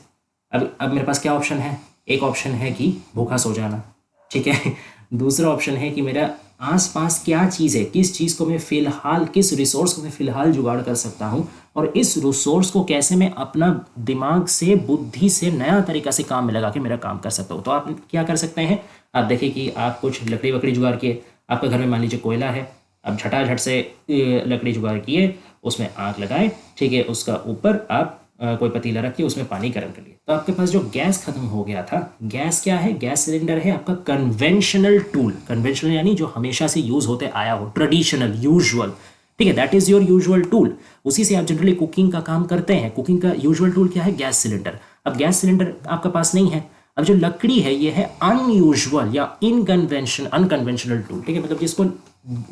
अब मेरे पास क्या ऑप्शन है? एक ऑप्शन है कि भूखा सो जाना, ठीक है। दूसरा ऑप्शन है कि मेरा आसपास क्या चीज़ है, किस चीज़ को मैं फ़िलहाल, किस रिसोर्स को मैं फ़िलहाल जुगाड़ कर सकता हूँ, और इस रिसोर्स को कैसे मैं अपना दिमाग से, बुद्धि से नया तरीका से काम में लगा के मेरा काम कर सकता हूँ। तो आप क्या कर सकते हैं? आप देखिए कि आप कुछ लकड़ी वकड़ी जुगाड़ किए, आपके घर में मान लीजिए कोयला है, अब झटाझट से लकड़ी जुगाड़ किए, उसमें आग लगाए, ठीक है, उसका ऊपर आप कोई पतीला रख के उसमें पानी गर्म कर लिए, तो आपके पास जो गैस खत्म हो गया था, गैस क्या है? गैस सिलेंडर है आपका कन्वेंशनल टूल। कन्वेंशनल यानी जो हमेशा से यूज होते आया हो, ट्रेडिशनल, यूजुअल, ठीक है, that is your usual tool. उसी से आप जनरली कुकिंग का काम करते हैं। कुकिंग का यूजुअल टूल क्या है? Gas cylinder. अब गैस सिलेंडर आपका पास नहीं है, अब जो लकड़ी है ये है अनयूजुअल या अनकन्वेंशनल टूल, ठीक है, मतलब जिसको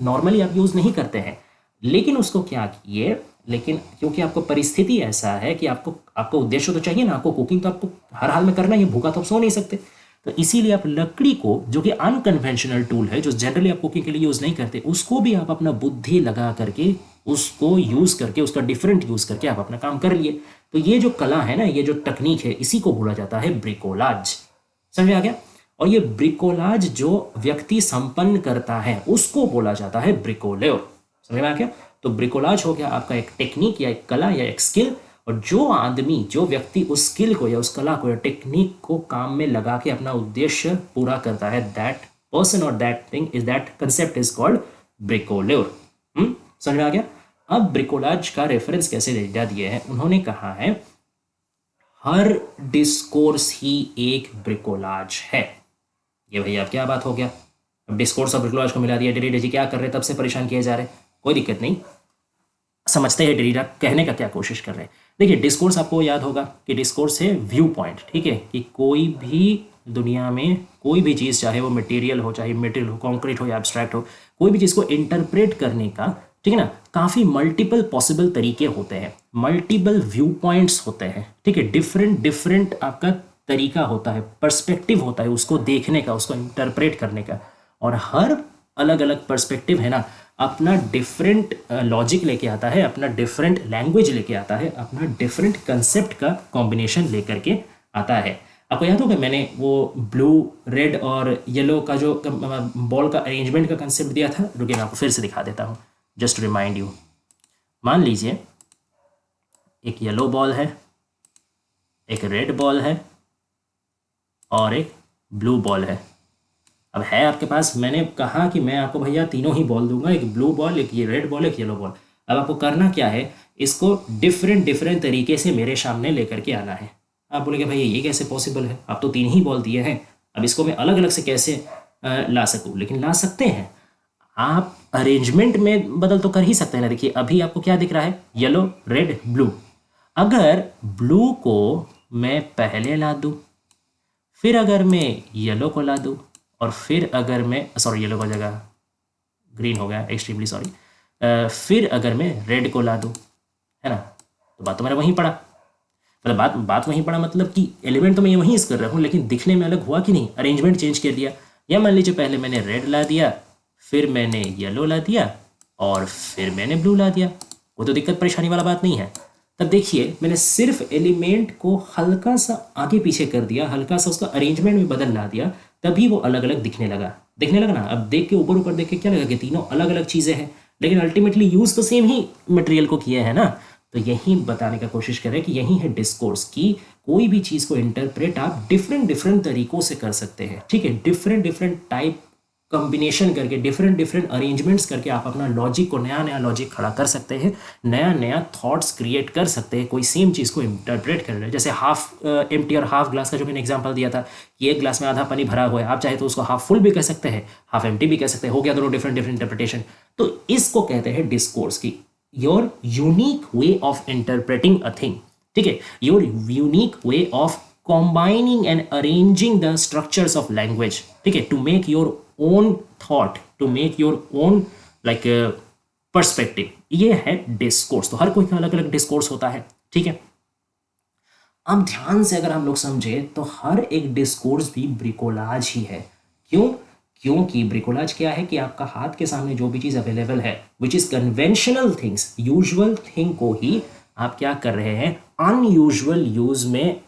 नॉर्मली आप यूज नहीं करते हैं, लेकिन उसको क्या किए, लेकिन क्योंकि आपको परिस्थिति ऐसा है कि आपको आपको उद्देश्य तो चाहिए ना, आपको कुकिंग तो आपको हर हाल में करना ही है, भूखा तो आप सो नहीं सकते, तो इसीलिए आप लकड़ी को, जो कि अनकन्वेंशनल टूल है, जो जनरली आप कुकिंग के लिए यूज़ नहीं करते, उसको भी आप अपना बुद्धि लगा करके, उसको यूज़ करके, उसका डिफरेंट यूज़ करके आप अपना काम कर लिए। तो ये जो कला है ना, ये जो टेक्निक है, इसी को बोला जाता है ब्रिकोलाज। समझ में आ गया? और ये ब्रिकोलाज जो व्यक्ति संपन्न करता है उसको बोला जाता है ब्रिकोलेर। समझ में आ गया? तो ब्रिकोलाज हो गया आपका एक टेक्निक या एक कला या एक स्किल, और जो आदमी, जो व्यक्ति उस स्किल को या उस कला को या टेक्निक को काम में लगा के अपना उद्देश्य पूरा करता है, दैट पर्सन और that thing is, that concept is called bricoleur. समझ में आ गया? अब ब्रिकोलाज का रेफरेंस कैसे दिए हैं? उन्होंने कहा है हर डिस्कोर्स ही एक ब्रिकोलाज है। ये भैया अब क्या बात हो गया? अब डिस्कोर्स और ब्रिकोलाज को मिला दिया, डेरिडा जी क्या कर रहे हैं, तब से परेशान किए जा रहे हैं। कोई दिक्कत नहीं, समझते हैं डेरिडा कहने का क्या कोशिश कर रहे हैं। देखिए, डिस्कोर्स आपको याद होगा कि डिस्कोर्स है व्यू पॉइंट, ठीक है, कि कोई भी दुनिया में कोई भी चीज़, चाहे वो मटेरियल हो, चाहे मटेरियल हो, कॉन्क्रीट हो या एब्स्ट्रैक्ट हो, कोई भी चीज़ को इंटरप्रेट करने का, ठीक है ना, काफ़ी मल्टीपल पॉसिबल तरीके होते हैं, मल्टीपल व्यू पॉइंट्स होते हैं, ठीक है, डिफरेंट डिफरेंट आपका तरीका होता है, पर्सपेक्टिव होता है उसको देखने का, उसको इंटरप्रेट करने का, और हर अलग अलग पर्सपेक्टिव है ना, अपना डिफरेंट लॉजिक लेके आता है, अपना डिफरेंट लैंग्वेज लेके आता है, अपना डिफरेंट कंसेप्ट का कॉम्बिनेशन लेकर के आता है। आपको याद होगा मैंने वो ब्लू, रेड और येलो का जो बॉल का अरेंजमेंट का कंसेप्ट दिया था, रुकिए मैं आपको फिर से दिखा देता हूँ, जस्ट रिमाइंड यू। मान लीजिए एक येलो बॉल है, एक रेड बॉल है और एक ब्लू बॉल है। अब है आपके पास, मैंने कहा कि मैं आपको भैया तीनों ही बॉल दूंगा, एक ब्लू बॉल, एक ये रेड बॉल, एक येलो बॉल। अब आपको करना क्या है, इसको डिफरेंट डिफरेंट तरीके से मेरे सामने लेकर के आना है। आप बोलेंगे भैया ये कैसे पॉसिबल है, आप तो तीन ही बॉल दिए हैं, अब इसको मैं अलग अलग से कैसे ला सकूँ? लेकिन ला सकते हैं, आप अरेंजमेंट में बदल तो कर ही सकते हैं ना। देखिए अभी आपको क्या दिख रहा है, येलो, रेड, ब्लू। अगर ब्लू को मैं पहले ला दूँ, फिर अगर मैं येलो को ला दूँ, और फिर अगर मैं, सॉरी येलो का जगह ग्रीन हो गया, एक्सट्रीमली सॉरी, फिर अगर मैं रेड को ला दूँ, है ना, तो बात तो मेरा वहीं पड़ा, मतलब बात वहीं पड़ा, मतलब कि एलिमेंट तो मैं ये वहीं यूज़ कर रहा हूँ, लेकिन दिखने में अलग हुआ कि नहीं, अरेंजमेंट चेंज कर दिया। या मान लीजिए पहले मैंने रेड ला दिया, फिर मैंने येलो ला दिया, और फिर मैंने ब्लू ला दिया, वो तो दिक्कत परेशानी वाला बात नहीं है। तब देखिए मैंने सिर्फ एलिमेंट को हल्का सा आगे पीछे कर दिया, हल्का सा उसका अरेंजमेंट में बदल ला दिया, तभी वो अलग अलग दिखने लगा ना। अब देख के ऊपर ऊपर देख के क्या लगा कि तीनों अलग अलग चीज़ें हैं, लेकिन अल्टीमेटली यूज़ तो सेम ही मटेरियल को किए हैं ना। तो यही बताने का कोशिश करें कि यही है डिस्कोर्स की, कोई भी चीज़ को इंटरप्रेट आप डिफरेंट डिफरेंट तरीकों से कर सकते हैं, ठीक है, डिफरेंट डिफरेंट टाइप कॉम्बिनेशन करके, डिफरेंट डिफरेंट अरेंजमेंट्स करके आप अपना लॉजिक को, नया नया लॉजिक खड़ा कर सकते हैं, नया नया थॉट्स क्रिएट कर सकते हैं कोई सेम चीज़ को इंटरप्रेट कर रहे हैं। जैसे हाफ एम्प्टी और हाफ ग्लास का जो मैंने एग्जांपल दिया था कि एक ग्लास में आधा पानी भरा हुआ है, आप चाहे तो उसको हाफ फुल भी कह सकते हैं, हाफ एम्प्टी भी कह सकते हैं, हो गया दोनों डिफरेंट डिफरेंट इंटरप्रिटेशन। तो इसको कहते हैं डिस्कोर्स की, your unique way of interpreting a thing, ठीक है, your unique way of combining and arranging the structures of language, ठीक है, to make your own thought, to make your own like perspective, ये है डिस्कोर्स। तो हर कोई का अलग अलग डिस्कोर्स होता है, ठीक है। अब ध्यान से अगर हम लोग समझे तो हर एक डिस्कोर्स भी ब्रिकोलाज ही है। क्यों? क्योंकि ब्रिकोलाज क्या है कि आपका हाथ के सामने जो भी चीज़ अवेलेबल है, which is conventional things, usual thing को ही आप क्या कर रहे हैं, अनयूजुअल यूज में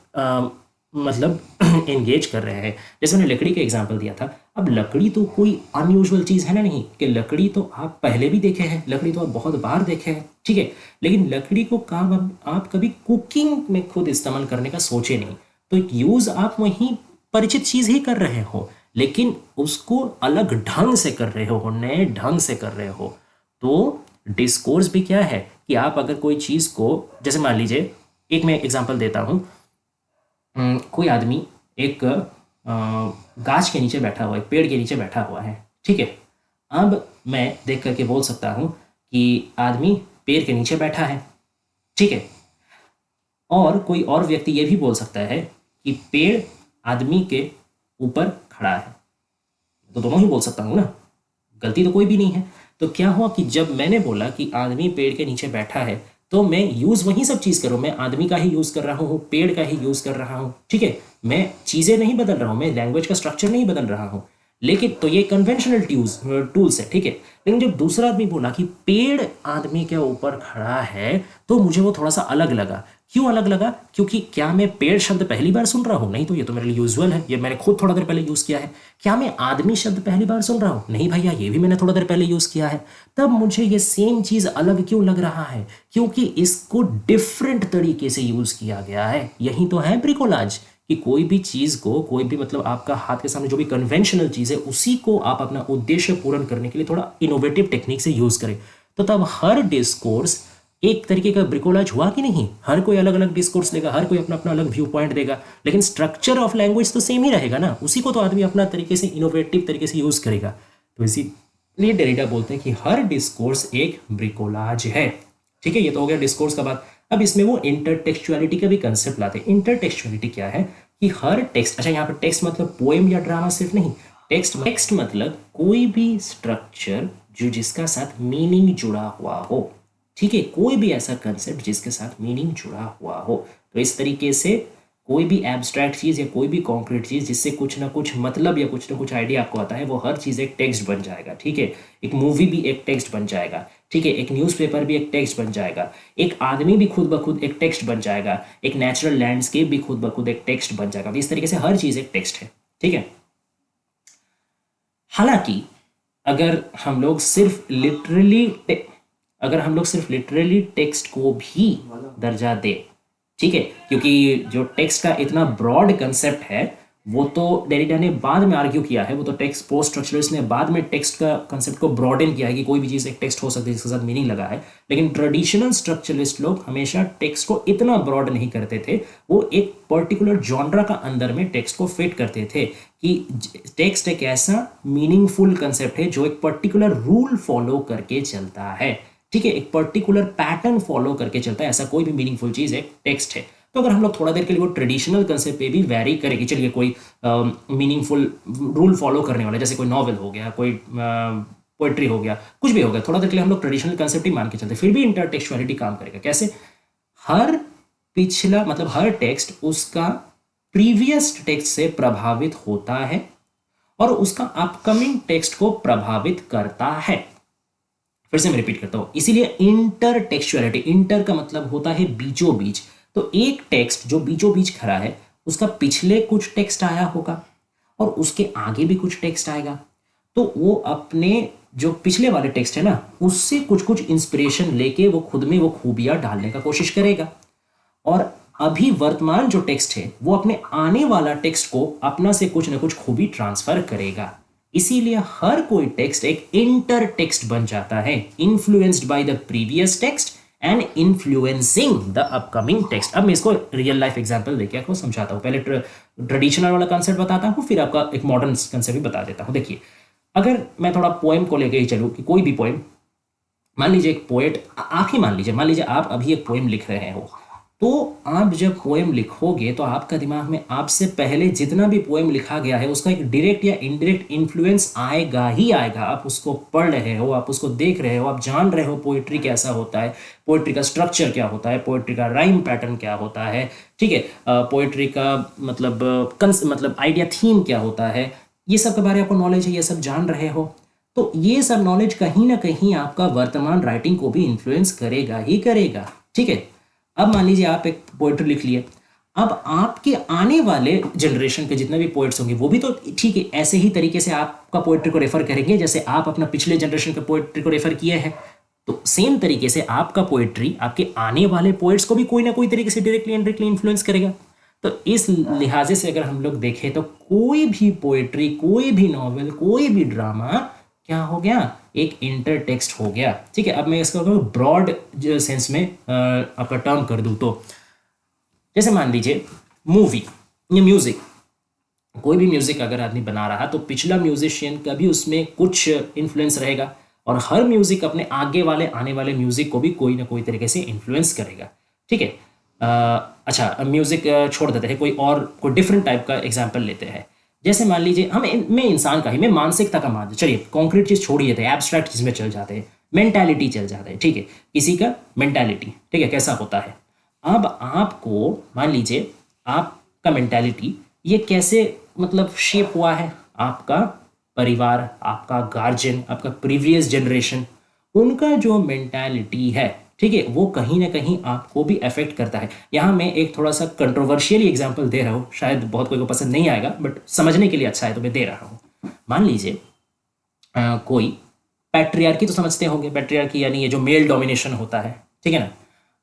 मतलब एंगेज कर रहे हैं। जैसे मैंने लकड़ी का एग्जांपल दिया था, अब लकड़ी तो कोई अनयूजुअल चीज़ है ना, नहीं कि लकड़ी तो आप पहले भी देखे हैं, लकड़ी तो आप बहुत बार देखे हैं, ठीक है, लेकिन लकड़ी को काम आप कभी कुकिंग में खुद इस्तेमाल करने का सोचे नहीं। तो एक यूज़ आप वहीं परिचित चीज़ ही कर रहे हो, लेकिन उसको अलग ढंग से कर रहे हो, नए ढंग से कर रहे हो। तो डिस्कोर्स भी क्या है कि आप अगर कोई चीज़ को, जैसे मान लीजिए, एक मैं एग्जांपल देता हूँ, कोई आदमी एक गाछ के नीचे बैठा हुआ है, एक पेड़ के नीचे बैठा हुआ है, ठीक है। अब मैं देख करके बोल सकता हूँ कि आदमी पेड़ के नीचे बैठा है, ठीक है। और कोई और व्यक्ति ये भी बोल सकता है कि पेड़ आदमी के ऊपर खड़ा है, तो दोनों ही बोल सकता हूँ ना, गलती तो कोई भी नहीं है। तो क्या हुआ कि जब मैंने बोला कि आदमी पेड़ के नीचे बैठा है, तो मैं यूज वही सब चीज कर रहा हूँ, मैं आदमी का ही यूज कर रहा हूँ, पेड़ का ही यूज कर रहा हूँ, ठीक है। मैं चीजें नहीं बदल रहा हूँ, मैं लैंग्वेज का स्ट्रक्चर नहीं बदल रहा हूँ, लेकिन तो ये कन्वेंशनल टूल्स है, ठीक है। लेकिन जब दूसरा आदमी बोला कि पेड़ आदमी के ऊपर खड़ा है, तो मुझे वो थोड़ा सा अलग लगा। क्यों अलग लगा? क्योंकि क्या मैं पेड़ शब्द पहली बार सुन रहा हूँ? नहीं, तो ये तो मेरे लिए यूजुअल है, ये मैंने खुद थोड़ा देर पहले यूज किया है। क्या मैं आदमी शब्द पहली बार सुन रहा हूँ? नहीं भैया, ये भी मैंने थोड़ा देर पहले यूज किया है। तब मुझे ये सेम चीज अलग क्यों लग रहा है? क्योंकि इसको डिफरेंट तरीके से यूज किया गया है। यही तो है ब्रिकोलाज, कि कोई भी चीज को, कोई भी मतलब आपका हाथ के सामने जो भी कन्वेंशनल चीज है, उसी को आप अपना उद्देश्य पूर्ण करने के लिए थोड़ा इनोवेटिव टेक्निक से यूज करें। तो तब हर डिस्कोर्स एक तरीके का ब्रिकोलाज हुआ कि नहीं? हर कोई अलग अलग डिस्कोर्स देगा, हर कोई अपना अपना अलग व्यू पॉइंट देगा, लेकिन स्ट्रक्चर ऑफ लैंग्वेज तो सेम ही रहेगा ना, उसी को तो आदमी अपना तरीके से इनोवेटिव तरीके से यूज करेगा। तो इसीलिए डेरिडा बोलते हैं कि हर डिस्कोर्स एक ब्रिकोलाज है, ठीक है। ये तो हो गया डिस्कोर्स का बात। अब इसमें वो इंटरटेक्चुअलिटी का भी कंसेप्ट लाते हैं। इंटरटेक्चुअलिटी क्या है कि हर टेक्स्ट, अच्छा यहाँ पर टेक्स्ट मतलब पोएम या ड्रामा सिर्फ नहीं, टेक्स्ट मतलब कोई भी स्ट्रक्चर जो जिसका साथ मीनिंग जुड़ा हुआ हो, ठीक है, कोई भी ऐसा कंसेप्ट जिसके साथ मीनिंग जुड़ा हुआ हो। तो इस तरीके से कोई भी एब्स्ट्रैक्ट चीज़ या कोई भी कॉन्क्रीट चीज़ जिससे कुछ ना कुछ मतलब या कुछ ना कुछ आइडिया आपको आता है, वो हर चीज़ एक टेक्स्ट बन जाएगा, ठीक है। एक मूवी भी एक टेक्स्ट बन जाएगा, ठीक है। एक न्यूज़पेपर भी एक टेक्स्ट बन जाएगा, एक आदमी भी खुद ब खुद एक टेक्स्ट बन जाएगा, एक नेचुरल लैंडस्केप भी खुद ब खुद एक टेक्स्ट बन जाएगा। इस तरीके से हर चीज़ एक टेक्स्ट है, ठीक है। हालांकि अगर हम लोग सिर्फ लिटरली टेक्स्ट को भी दर्जा दे, ठीक है, क्योंकि जो टेक्स्ट का इतना ब्रॉड कंसेप्ट है वो तो डेरिडा ने बाद में आर्ग्यू किया है, वो तो टेक्स्ट पोस्ट स्ट्रक्चरलिस्ट ने बाद में टेक्स्ट का कंसेप्ट को ब्रॉडन किया है कि कोई भी चीज़ एक टेक्स्ट हो सकती है जिसके साथ मीनिंग लगा है। लेकिन ट्रेडिशनल स्ट्रक्चरलिस्ट लोग हमेशा टेक्स्ट को इतना ब्रॉड नहीं करते थे, वो एक पर्टिकुलर जॉनरा का अंदर में टेक्स्ट को फिट करते थे कि टेक्स्ट एक ऐसा मीनिंगफुल कंसेप्ट है जो एक पर्टिकुलर रूल फॉलो करके चलता है, ठीक है, एक पर्टिकुलर पैटर्न फॉलो करके चलता है। ऐसा कोई भी मीनिंगफुल चीज एक टेक्स्ट है। तो अगर हम लोग थोड़ा देर के लिए वो ट्रेडिशनल कंसेप्ट पे भी वैरी करेंगे, चलिए कोई मीनिंगफुल रूल फॉलो करने वाला, जैसे कोई नॉवल हो गया, कोई पोएट्री हो गया, कुछ भी हो गया, थोड़ा देर के लिए हम लोग ट्रेडिशनल कंसेप्ट ही मान के चलते, फिर भी इंटरटेक्चुअलिटी काम करेगा। कैसे? हर पिछला मतलब हर टेक्स्ट उसका प्रीवियस टेक्स्ट से प्रभावित होता है और उसका अपकमिंग टेक्स्ट को प्रभावित करता है। फिर से मैं रिपीट करता हूं, इसीलिए इंटरटेक्चुअलिटी, इंटर का मतलब होता है बीचों बीच। तो एक टेक्स्ट जो बीचों बीच खड़ा है, उसका पिछले कुछ टेक्स्ट आया होगा और उसके आगे भी कुछ टेक्स्ट आएगा, तो वो अपने जो पिछले वाले टेक्स्ट है ना, उससे कुछ कुछ इंस्पिरेशन लेके वो खुद में वो खूबियां डालने का कोशिश करेगा। और अभी वर्तमान जो टेक्स्ट है वो अपने आने वाला टेक्स्ट को अपना से कुछ ना कुछ खूबी ट्रांसफर करेगा। इसीलिए हर कोई टेक्स्ट एक इंटर टेक्स्ट बन जाता है, influenced by the previous text and influencing the upcoming text. अब मैं इसको रियल लाइफ एग्जांपल देके आपको समझाता हूँ। पहले ट्रेडिशनल वाला कंसेप्ट बताता हूँ, फिर आपका एक मॉडर्न कंसेप्ट भी बता देता हूँ। देखिए, अगर मैं थोड़ा पोएम को लेके ही चलूँ कि कोई भी पोएम, मान लीजिए एक पोएट, आप ही मान लीजिए आप अभी एक पोएम लिख रहे हो, तो आप जब पोएम लिखोगे तो आपका दिमाग में आपसे पहले जितना भी पोएम लिखा गया है उसका एक डायरेक्ट या इनडायरेक्ट इन्फ्लुएंस आएगा ही आएगा। आप उसको पढ़ रहे हो, आप उसको देख रहे हो, आप जान रहे हो पोइट्री कैसा होता है, पोइट्री का स्ट्रक्चर क्या होता है, पोइट्री का राइम पैटर्न क्या होता है, ठीक है, पोइट्री का मतलब आइडिया थीम क्या होता है, ये सब के बारे में आपको नॉलेज है, ये सब जान रहे हो। तो ये सब नॉलेज कहीं ना कहीं आपका वर्तमान राइटिंग को भी इन्फ्लुएंस करेगा ही करेगा, ठीक है। अब मान लीजिए आप एक पोएट्री लिख लिए, अब आपके आने वाले जनरेशन के जितने भी पोएट्स होंगे वो भी तो ठीक है ऐसे ही तरीके से आपका पोएट्री को रेफर करेंगे जैसे आप अपना पिछले जनरेशन के पोएट्री को रेफर किए हैं। तो सेम तरीके से आपका पोएट्री आपके आने वाले पोएट्स को भी कोई ना कोई तरीके से डायरेक्टली इनडायरेक्टली इन्फ्लुएंस करेगा। तो इस लिहाजे से अगर हम लोग देखें तो कोई भी पोएट्री, कोई भी नॉवेल, कोई भी ड्रामा क्या हो गया, एक इंटर टेक्स्ट हो गया। ठीक है, अब मैं इसका ब्रॉड सेंस में आपका टर्म कर दूं तो जैसे मान लीजिए मूवी या म्यूजिक, कोई भी म्यूजिक अगर आदमी बना रहा तो पिछला म्यूजिशियन का भी उसमें कुछ इन्फ्लुएंस रहेगा और हर म्यूजिक अपने आगे वाले आने वाले म्यूजिक को भी कोई ना कोई तरीके से इन्फ्लुएंस करेगा। ठीक है, अच्छा म्यूजिक छोड़ देते हैं, कोई डिफरेंट टाइप का एग्जाम्पल लेते हैं। जैसे मान लीजिए मैं इंसान का ही, मैं मानसिकता का मान, चलिए कॉन्क्रीट चीज छोड़िए थे, एब्स्ट्रैक्ट चीज में चल जाते हैं, मेंटालिटी चल जाते हैं। ठीक है, किसी का मेंटालिटी, ठीक है, कैसा होता है। अब आपको मान लीजिए आपका मेंटालिटी ये कैसे मतलब शेप हुआ है, आपका परिवार, आपका गार्जियन, आपका प्रीवियस जनरेशन, उनका जो मेंटालिटी है, ठीक है, वो कहीं ना कहीं आपको भी अफेक्ट करता है। यहाँ मैं एक थोड़ा सा कंट्रोवर्शियल एग्जांपल दे रहा हूँ, शायद बहुत कोई को पसंद नहीं आएगा बट समझने के लिए अच्छा है तो मैं दे रहा हूँ। मान लीजिए कोई पैट्रियार्की तो समझते होंगे, पैट्रियार्की यानी ये जो मेल डोमिनेशन होता है, ठीक है ना।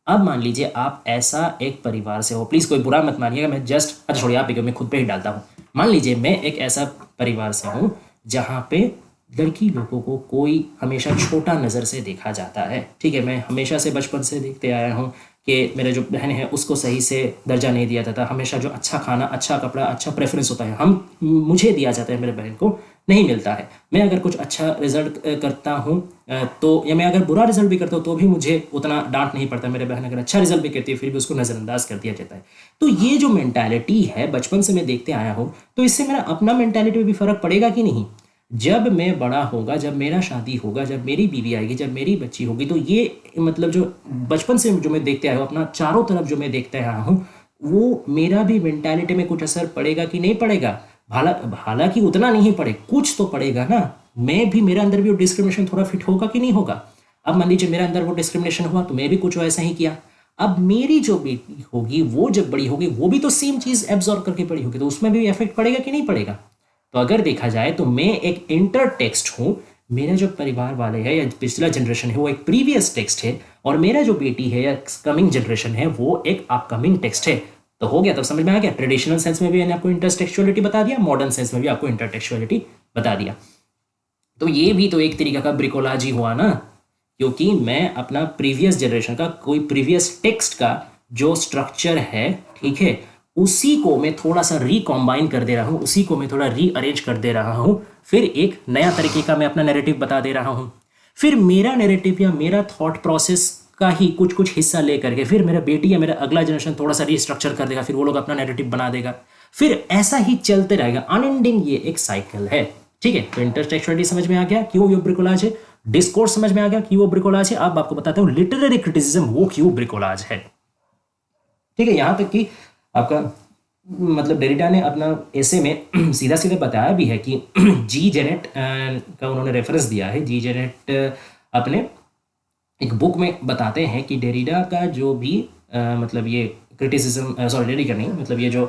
अब मान लीजिए आप ऐसा एक परिवार से हो, प्लीज कोई बुरा मत मानिएगा, मैं जस्ट अच्छा छोड़िए आप, मैं खुद पे ही डालता हूँ। मान लीजिए मैं एक ऐसा परिवार से हूँ जहाँ पे लड़की लोगों को कोई हमेशा छोटा नज़र से देखा जाता है। ठीक है, मैं हमेशा से बचपन से देखते आया हूँ कि मेरे जो बहन है उसको सही से दर्जा नहीं दिया जाता, हमेशा जो अच्छा खाना, अच्छा कपड़ा, अच्छा प्रेफरेंस होता है मुझे दिया जाता है, मेरे बहन को नहीं मिलता है। मैं अगर कुछ अच्छा रिजल्ट करता हूँ तो, या मैं अगर बुरा रिजल्ट भी करता हूँ तो भी मुझे उतना डांट नहीं पड़ता, मेरे बहन अगर अच्छा रिजल्ट भी करती है फिर भी उसको नज़रअंदाज कर दिया जाता है। तो ये जो मेंटालिटी है बचपन से मैं देखते आया हूँ, तो इससे मेरा अपना मेंटालिटी में भी फर्क पड़ेगा कि नहीं। जब मैं बड़ा होगा, जब मेरा शादी होगा, जब मेरी बीवी आएगी, जब मेरी बच्ची होगी, तो ये मतलब जो बचपन से जो मैं देखते आया हूँ, अपना चारों तरफ जो मैं देखते आया हूँ, वो मेरा भी मेंटालिटी में कुछ असर पड़ेगा कि नहीं पड़ेगा। हालांकि उतना नहीं पड़े, कुछ तो पड़ेगा ना। मैं भी, मेरे अंदर भी वो डिस्क्रिमिनेशन थोड़ा फिट होगा कि नहीं होगा। अब मान लीजिए मेरे अंदर वो डिस्क्रिमिनेशन हुआ तो मैं भी कुछ वैसा ही किया। अब मेरी जो बेटी होगी वो जब बड़ी होगी वो भी तो सेम चीज एब्जॉर्ब करके बड़ी होगी, तो उसमें भी इफेक्ट पड़ेगा कि नहीं पड़ेगा। तो अगर देखा जाए तो मैं एक इंटर टेक्स्ट हूँ, मेरा जो परिवार वाले हैं या पिछला जनरेशन है वो एक प्रीवियस टेक्स्ट है, और मेरा जो बेटी है या कमिंग जनरेशन है वो एक अपकमिंग टेक्स्ट है। तो हो गया, तो समझ में आ गया। ट्रेडिशनल सेंस में भी मैंने आपको इंटरटेक्चुअलिटी बता दिया, मॉडर्न सेंस में भी आपको इंटरटेक्चुअलिटी बता दिया। तो ये भी तो एक तरीका का ब्रिकोलाज ही हुआ ना, क्योंकि मैं अपना प्रीवियस जनरेशन का कोई प्रीवियस टेक्स्ट का जो स्ट्रक्चर है, ठीक है, उसी को मैं थोड़ा सा रिकॉम्बाइन कर दे रहा हूँ, उसी को मैं थोड़ा रीअरेंज कर दे रहा हूँ, फिर एक नया तरीके का मैं अपना नैरेटिव बता दे रहा हूँ। फिर मेरा नैरेटिव या मेरा थॉट प्रोसेस का ही कुछ कुछ हिस्सा लेकर के फिर मेरा बेटी या मेरा अगला जनरेशन थोड़ा सा रिस्ट्रक्चर कर देगा, फिर वो लोग अपना नैरेटिव बना देगा, फिर ऐसा ही चलते रहेगा, अनएंडिंग ये एक साइकिल है। ठीक है, तो इंटरटेक्चुअलिटी समझ में आ गया क्यों वो ब्रिकोलाज है, डिस्कोर्स समझ में आ गया क्यों वो ब्रिकोलाज है। अब आपको बताता हूँ लिटरेरी क्रिटिसिज्म वो क्यों ब्रिकोलाज है। ठीक है, यहां तक कि आपका मतलब डेरिडा ने अपना ऐसे में सीधा सीधा बताया भी है कि जी जेनेट का उन्होंने रेफरेंस दिया है। जी जेनेट अपने एक बुक में बताते हैं कि डेरिडा का जो भी मतलब ये क्रिटिसिज्म, सॉरी डेरिडा नहीं, मतलब ये जो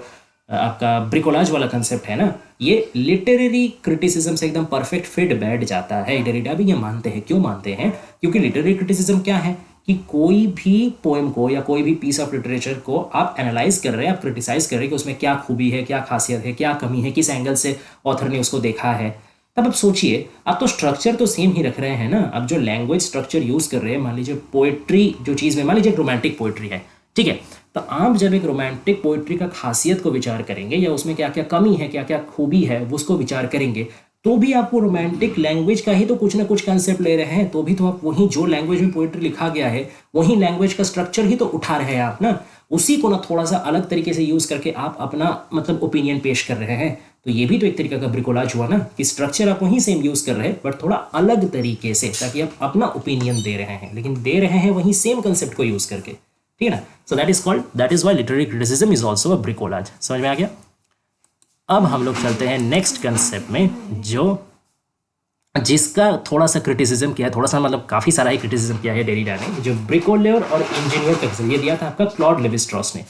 आपका ब्रिकोलाज वाला कंसेप्ट है ना, ये लिटरेरी क्रिटिसिज्म से एकदम परफेक्ट फिट बैठ जाता है। डेरिडा भी ये मानते हैं। क्यों मानते हैं? क्योंकि लिटरेरी क्रिटिसिज्म क्या है कि कोई भी पोएम को या कोई भी पीस ऑफ लिटरेचर को आप एनालाइज कर रहे हैं, आप क्रिटिसाइज कर रहे हैं कि उसमें क्या खूबी है, क्या खासियत है, क्या कमी है, किस एंगल से ऑथर ने उसको देखा है। तब अब सोचिए, आप तो स्ट्रक्चर तो सेम ही रख रहे हैं ना। अब जो लैंग्वेज स्ट्रक्चर यूज कर रहे हैं, मान लीजिए पोएट्री जो चीज़ में, मान लीजिए रोमांटिक पोएट्री है, ठीक है, तो आप जब एक रोमांटिक पोएट्री का खासियत को विचार करेंगे या उसमें क्या क्या कमी है, क्या क्या खूबी है, उसको विचार करेंगे, तो भी आपको रोमांटिक लैंग्वेज का ही तो कुछ ना कुछ कंसेप्ट ले रहे हैं। तो भी तो आप वही जो लैंग्वेज में पोएट्री लिखा गया है वही लैंग्वेज का स्ट्रक्चर ही तो उठा रहे हैं आप ना, उसी को ना थोड़ा सा अलग तरीके से यूज करके आप अपना मतलब ओपिनियन पेश कर रहे हैं। तो ये भी तो एक तरीका का ब्रिकोलाज हुआ ना, कि स्ट्रक्चर आप वहीं सेम यूज कर रहे हैं बट थोड़ा अलग तरीके से, ताकि आप अपना ओपिनियन दे रहे हैं, लेकिन दे रहे हैं वहीं सेम कंसेप्ट को यूज करके। ठीक है ना। So that is why literary criticism is also a bricolage. समझ में आ गया। अब हम लोग चलते हैं नेक्स्ट कंसेप्ट में, जो जिसका थोड़ा सा क्रिटिसिज्म किया है, थोड़ा सा मतलब काफ़ी सारा ही क्रिटिसिज्म किया है डेरिडा ने, जो ब्रिकोलेयर और इंजीनियर का ये दिया था आपका क्लॉड लेवी-स्ट्रॉस ने।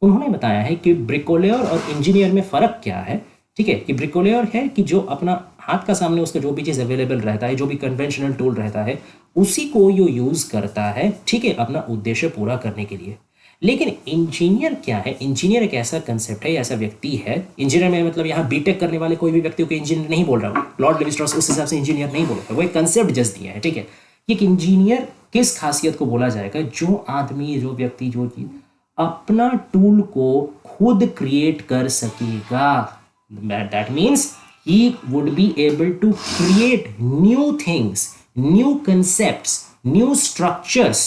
उन्होंने बताया है कि ब्रिकोलेयर और इंजीनियर में फ़र्क क्या है। ठीक है, कि ब्रिकोलेयर है कि जो अपना हाथ का सामने उसका जो भी चीज़ अवेलेबल रहता है, जो भी कन्वेंशनल टूल रहता है, उसी को यो यूज़ करता है, ठीक है, अपना उद्देश्य पूरा करने के लिए। लेकिन इंजीनियर क्या है? इंजीनियर एक ऐसा कंसेप्ट है, ऐसा व्यक्ति है। इंजीनियर में मतलब यहाँ बीटेक करने वाले कोई भी व्यक्ति को इंजीनियर नहीं बोल रहा हूँ, लॉर्ड लेवी-स्ट्रॉस उस हिसाब से इंजीनियर नहीं बोल रहा, वो एक कंसेप्ट जस्ट दिया है। ठीक है, कि एक इंजीनियर किस खासियत को बोला जाएगा? जो आदमी, जो व्यक्ति, जो चीज अपना टूल को खुद क्रिएट कर सकेगा। That means he would be able to create new things, new concepts, new structures,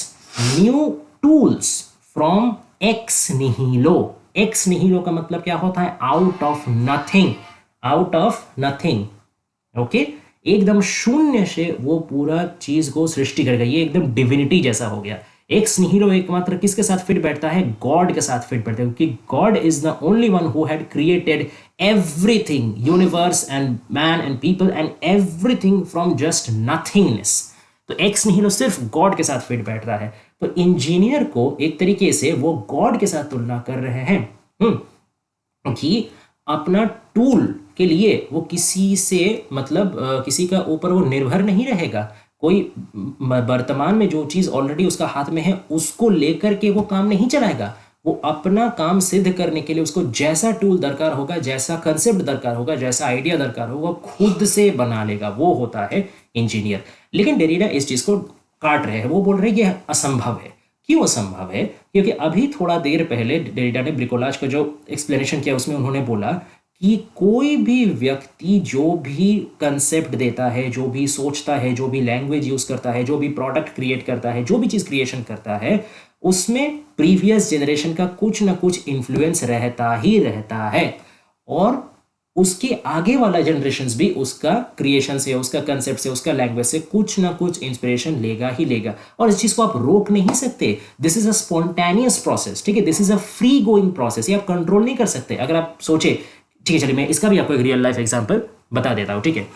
new tools from ex nihilo. ex nihilo का मतलब क्या होता है? Out of nothing, out of nothing. Okay, एकदम शून्य से वो पूरा चीज को सृष्टि कर गई, ये एकदम डिविनिटी जैसा हो गया। एक्स निहिलो एकमात्र किसके साथ फिट बैठता है? गॉड के साथ फिट बैठता है, क्योंकि God is the only one who had created everything, universe and man and people and everything from just nothingness. तो एक्स निहिलो सिर्फ गॉड के साथ फिट बैठ रहा है। तो इंजीनियर को एक तरीके से वो गॉड के साथ तुलना कर रहे हैं कि अपना टूल के लिए वो किसी से मतलब किसी का ऊपर वो निर्भर नहीं रहेगा। कोई वर्तमान में जो चीज़ ऑलरेडी उसका हाथ में है उसको लेकर के वो काम नहीं चलाएगा। वो अपना काम सिद्ध करने के लिए उसको जैसा टूल दरकार होगा, जैसा कंसेप्ट दरकार होगा, जैसा आइडिया दरकार होगा, खुद से बना लेगा। वो होता है इंजीनियर। लेकिन डेरिडा इस चीज़ को काट रहे हैं, वो बोल रहे हैं ये असंभव है। क्यों असंभव है? क्योंकि अभी थोड़ा देर पहले डेरिडा ने ब्रिकोलाज का जो एक्सप्लेनेशन किया उसमें उन्होंने बोला कि कोई भी व्यक्ति जो भी कंसेप्ट देता है, जो भी सोचता है, जो भी लैंग्वेज यूज करता है, जो भी प्रोडक्ट क्रिएट करता है, जो भी चीज क्रिएशन करता है, उसमें प्रीवियस जनरेशन का कुछ ना कुछ इन्फ्लुएंस रहता ही रहता है। और उसके आगे वाला जनरेशन भी उसका क्रिएशन से, उसका कंसेप्ट से, उसका लैंग्वेज से कुछ ना कुछ इंस्पिरेशन लेगा ही लेगा। और इस चीज को आप रोक नहीं सकते। This is a spontaneous process. ठीक है, this is a free going process. ये आप कंट्रोल नहीं कर सकते। अगर आप सोचे, ठीक है, चलिए मैं इसका भी आपको एक रियल लाइफ एग्जांपल बता देता हूँ। ठीक है,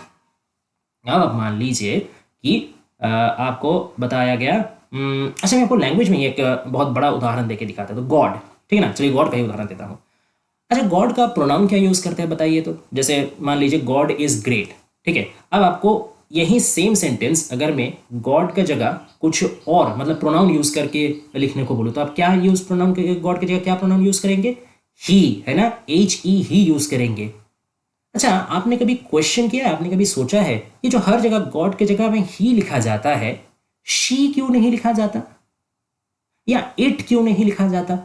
अब आप मान लीजिए कि आपको बताया गया, अच्छा मैं आपको लैंग्वेज में एक बहुत बड़ा उदाहरण देके दिखाता हूँ। तो गॉड, ठीक है ना, चलिए गॉड का ही उदाहरण देता हूँ। अच्छा, गॉड का प्रोनाउन क्या यूज करते हैं बताइए? तो जैसे मान लीजिए गॉड इज ग्रेट। ठीक है, अब आपको यही सेम सेंटेंस अगर मैं गॉड का जगह कुछ और मतलब प्रोनाउन यूज करके लिखने को बोलूँ, तो आप क्या यूज प्रोनाउन, गॉड की जगह क्या प्रोनाउन यूज करेंगे? ही, है ना, HE ही यूज करेंगे। अच्छा, आपने कभी क्वेश्चन किया, आपने कभी सोचा है ये जो हर जगह गॉड के जगह में ही लिखा जाता है, शी क्यों नहीं लिखा जाता, या इट क्यों नहीं लिखा जाता?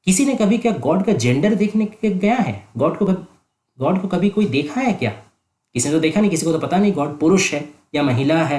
किसी ने कभी क्या गॉड का जेंडर देखने के गया है? गॉड को कभी कोई देखा है क्या? किसी ने तो देखा नहीं, किसी को तो पता नहीं गॉड पुरुष है या महिला है,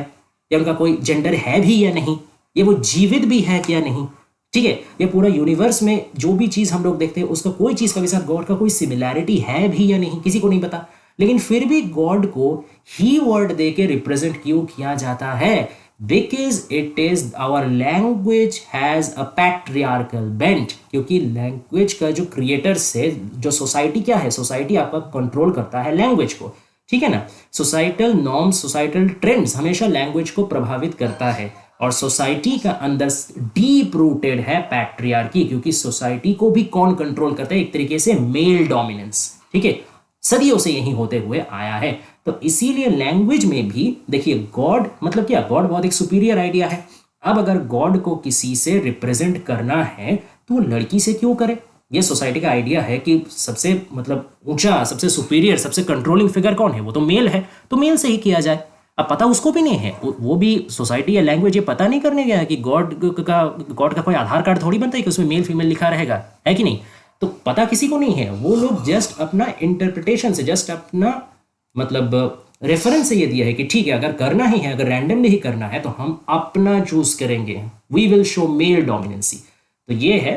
या उनका कोई जेंडर है भी या नहीं, ये वो जीवित भी है क्या नहीं। ठीक है, ये पूरा यूनिवर्स में जो भी चीज हम लोग देखते हैं उसका कोई चीज के साथ गॉड का कोई सिमिलैरिटी है भी या नहीं, किसी को नहीं पता। लेकिन फिर भी गॉड को ही वर्ड दे के रिप्रेजेंट क्यों किया जाता है? Because it is our language has a patriarchal bent. क्योंकि लैंग्वेज का जो क्रिएटर से जो सोसाइटी क्या है, सोसाइटी आपका कंट्रोल करता है लैंग्वेज को। ठीक है ना, सोसाइटल नॉर्म्स, सोसाइटल ट्रेंड्स हमेशा लैंग्वेज को प्रभावित करता है। और सोसाइटी का अंदर डीप रूटेड है पैट्रियार्की, क्योंकि सोसाइटी को भी कौन कंट्रोल करता है? एक तरीके से मेल डोमिनेंस। ठीक है, सदियों से यही होते हुए आया है। तो इसीलिए लैंग्वेज में भी देखिए गॉड मतलब क्या, गॉड बहुत एक सुपीरियर आइडिया है। अब अगर गॉड को किसी से रिप्रेजेंट करना है तो वो लड़की से क्यों करे? ये सोसाइटी का आइडिया है कि सबसे मतलब ऊंचा, सबसे सुपीरियर, सबसे कंट्रोलिंग फिगर कौन है? वो तो मेल है, तो मेल से ही किया जाए। अब पता उसको भी नहीं है, वो भी सोसाइटी या लैंग्वेज ये पता नहीं करने गया है कि गॉड का कोई आधार कार्ड थोड़ी बनता है कि उसमें मेल फीमेल लिखा रहेगा, है कि नहीं? तो पता किसी को नहीं है। वो लोग जस्ट अपना इंटरप्रिटेशन से, जस्ट अपना मतलब रेफरेंस से ये दिया है कि ठीक है, अगर करना ही है, अगर रैंडमली ही करना है तो हम अपना चूज करेंगे, we will show male dominancy. तो ये है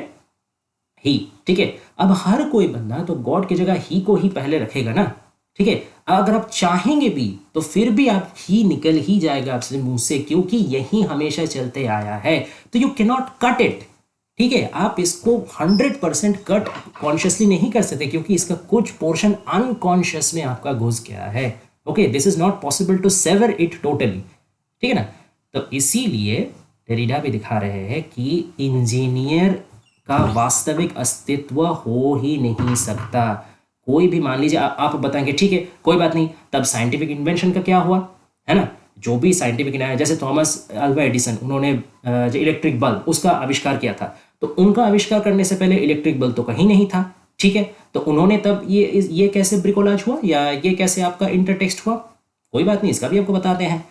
ही। ठीक है, अब हर कोई बंदा तो गॉड की जगह ही को ही पहले रखेगा ना। ठीक है, अगर आप चाहेंगे भी तो फिर भी आप ही निकल ही जाएगा आपसे मुंह से, क्योंकि यही हमेशा चलते आया है। तो you can not cut it. ठीक है, आप इसको 100% कट कॉन्शियसली नहीं कर सकते, क्योंकि इसका कुछ पोर्शन अनकॉन्शियस में आपका घुस गया है। Okay, this is not possible to sever it totally, ठीक है ना। तो इसीलिए डेरिडा भी दिखा रहे हैं कि इंजीनियर का वास्तविक अस्तित्व हो ही नहीं सकता। कोई भी मान लीजिए आप बताएंगे ठीक है कोई बात नहीं, तब साइंटिफिक इन्वेंशन का क्या हुआ, है ना। जो भी साइंटिफिक जैसे थॉमस अल्वा एडिसन, उन्होंने जो इलेक्ट्रिक बल्ब उसका आविष्कार किया था, तो उनका आविष्कार करने से पहले इलेक्ट्रिक बल्ब तो कहीं नहीं था, ठीक है। तो उन्होंने तब ये कैसे ब्रिकोलाज हुआ या ये कैसे आपका इंटरटेक्स्ट हुआ, कोई बात नहीं, इसका भी आपको बताते हैं।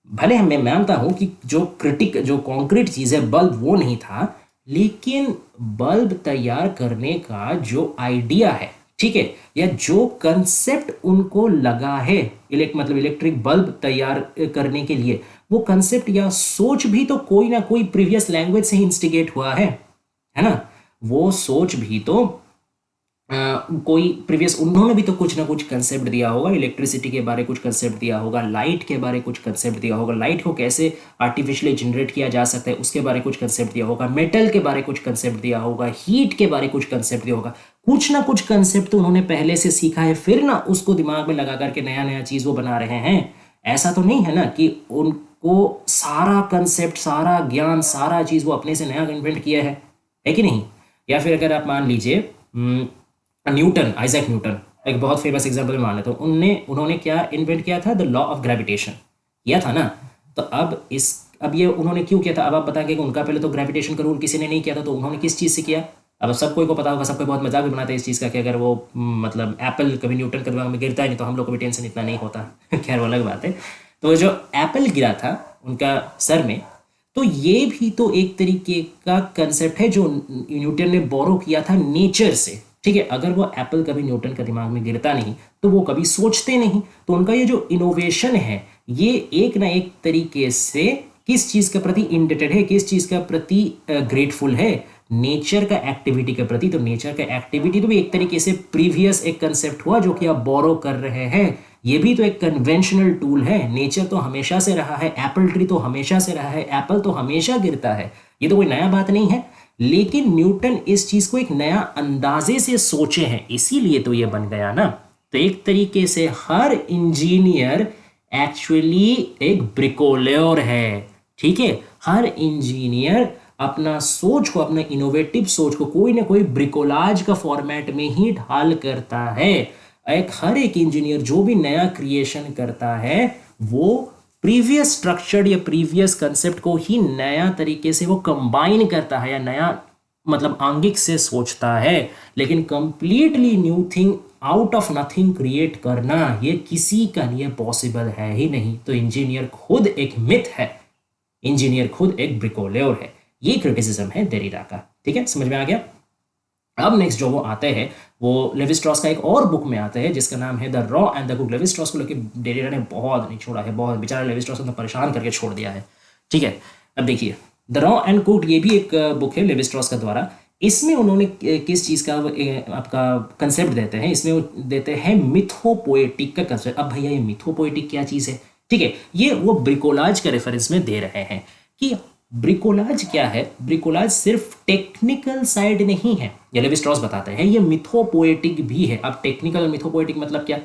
भले मैं मानता हूं कि जो कॉन्क्रीट चीज है बल्ब वो नहीं था, लेकिन बल्ब तैयार करने का जो आइडिया है, ठीक है, या जो कंसेप्ट उनको लगा है इलेक्ट्रिक बल्ब तैयार करने के लिए, वो कंसेप्ट या सोच भी तो कोई ना कोई प्रीवियस लैंग्वेज से ही इंस्टिगेट हुआ है ना। वो सोच भी तो कोई प्रीवियस, उन्होंने भी तो कुछ ना कुछ कंसेप्ट दिया होगा, इलेक्ट्रिसिटी के बारे कुछ कंसेप्ट दिया होगा, लाइट के बारे कुछ कंसेप्ट दिया होगा, लाइट को कैसे आर्टिफिशियली जनरेट किया जा सकता है उसके बारे कुछ कंसेप्ट दिया होगा, मेटल के बारे कुछ कंसेप्ट दिया होगा, हीट के बारे कुछ कंसेप्ट दिया होगा, कुछ ना कुछ कंसेप्ट तो उन्होंने पहले से सीखा है, फिर ना उसको दिमाग में लगा करके नया नया चीज वो बना रहे हैं। ऐसा तो नहीं है ना कि उनको सारा कंसेप्ट, सारा ज्ञान, सारा चीज वो अपने से नया इन्वेंट किया है कि नहीं। या फिर अगर आप मान लीजिए न्यूटन, आइजैक न्यूटन, एक बहुत फेमस एग्जांपल मान लेते हो, उन्होंने क्या इन्वेंट किया था, द लॉ ऑफ ग्रेविटेशन किया था ना। तो अब ये उन्होंने क्यों किया था, अब आप बताएंगे कि उनका पहले तो ग्रेविटेशन का रूल किसी ने नहीं किया था, तो उन्होंने किस चीज़ से किया। अब सबको को पता होगा, सबको बहुत मजाक भी बनाते हैं इस चीज़ का कि अगर वो मतलब एप्पल कभी न्यूटन के दिमाग में गिरता ही नहीं तो हम लोग को भी टेंशन इतना नहीं होता खैर वो अलग बात है। तो जो एप्पल गिरा था उनका सर में, तो ये भी तो एक तरीके का कंसेप्ट है जो न्यूटन ने बोरो किया था नेचर से, ठीक है। अगर वो एप्पल कभी न्यूटन का दिमाग में गिरता नहीं तो वो कभी सोचते नहीं, तो उनका ये जो इनोवेशन है ये एक ना एक तरीके से किस चीज के प्रति इंडेटेड है, किस चीज का प्रति ग्रेटफुल है, नेचर का एक्टिविटी के प्रति। तो नेचर का एक्टिविटी तो भी एक तरीके से प्रीवियस एक कंसेप्ट हुआ जो कि आप बोरो कर रहे हैं, ये भी तो एक कन्वेंशनल टूल है। नेचर तो हमेशा से रहा है, एप्पल ट्री तो हमेशा से रहा है, एप्पल तो हमेशा गिरता है, ये तो कोई नया बात नहीं है। लेकिन न्यूटन इस चीज को एक नया अंदाजे से सोचे हैं, इसीलिए तो ये बन गया ना। तो एक तरीके से हर इंजीनियर एक्चुअली एक ब्रिकोलेयर है, ठीक है। हर इंजीनियर अपना सोच को, अपना इनोवेटिव सोच को कोई ना कोई ब्रिकोलाज का फॉर्मेट में ही ढाल करता है। हर एक इंजीनियर जो भी नया क्रिएशन करता है वो प्रीवियस स्ट्रक्चर्ड या प्रीवियस कंसेप्ट को ही नया तरीके से वो कंबाइन करता है या नया मतलब आंगिक से सोचता है। लेकिन completely new thing out of nothing create करना ये किसी का लिए पॉसिबल है ही नहीं। तो इंजीनियर खुद एक मिथ है, इंजीनियर खुद एक ब्रिकोलेयर है। ये क्रिटिसिज्म है डेरिडा का, ठीक है, समझ में आ गया। अब नेक्स्ट जो वो आते हैं वो लेवी स्ट्रॉस का एक और बुक में आते हैं जिसका नाम है the raw and the cook. Levi Strauss को लेकर डेरिडा ने बहुत नहीं छोड़ा है, बहुत बेचारा लेवी स्ट्रॉस ने परेशान करके छोड़ दिया है, ठीक है। अब देखिए द रॉ एंड कुक्ड ये भी एक बुक है लेवी स्ट्रॉस का द्वारा। इसमें उन्होंने किस चीज़ का आपका कंसेप्ट देते हैं, इसमें वो देते हैं मिथोपोएटिक का कंसेप्ट। अब भैया ये मिथोपोएटिक क्या चीज़ है, ठीक है, ये वो ब्रिकोलाज का रेफरेंस में दे रहे हैं कि ब्रिकोलाज क्या है। ब्रिकोलाज सिर्फ टेक्निकल साइड नहीं है, ये लेवी स्ट्रॉस बताते हैं, ये मिथोपोएटिक भी है। अब टेक्निकल और मिथोपोएटिक मतलब क्या,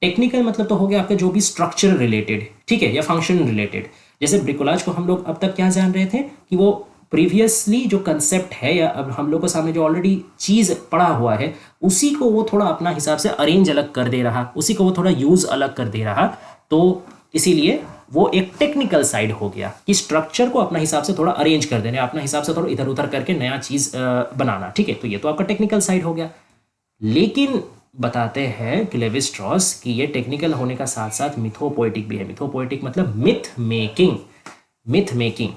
टेक्निकल मतलब तो हो गया आपका जो भी स्ट्रक्चर रिलेटेड, ठीक है, या फंक्शन रिलेटेड। जैसे ब्रिकोलाज को हम लोग अब तक क्या जान रहे थे कि वो प्रीवियसली जो कंसेप्ट है या अब हम लोग को सामने जो ऑलरेडी चीज़ पड़ा हुआ है उसी को वो थोड़ा अपना हिसाब से अरेंज अलग कर दे रहा, उसी को वो थोड़ा यूज़ अलग कर दे रहा। तो इसीलिए वो एक टेक्निकल साइड हो गया कि स्ट्रक्चर को अपना हिसाब से थोड़ा अरेंज कर देना, अपना हिसाब से थोड़ा इधर उधर करके नया चीज़ बनाना, ठीक है। तो ये तो आपका टेक्निकल साइड हो गया। लेकिन बताते हैं कि लेवी स्ट्रॉस कि ये टेक्निकल होने का साथ साथ मिथोपोएटिक भी है। मिथोपोएटिक मतलब myth making. Myth making,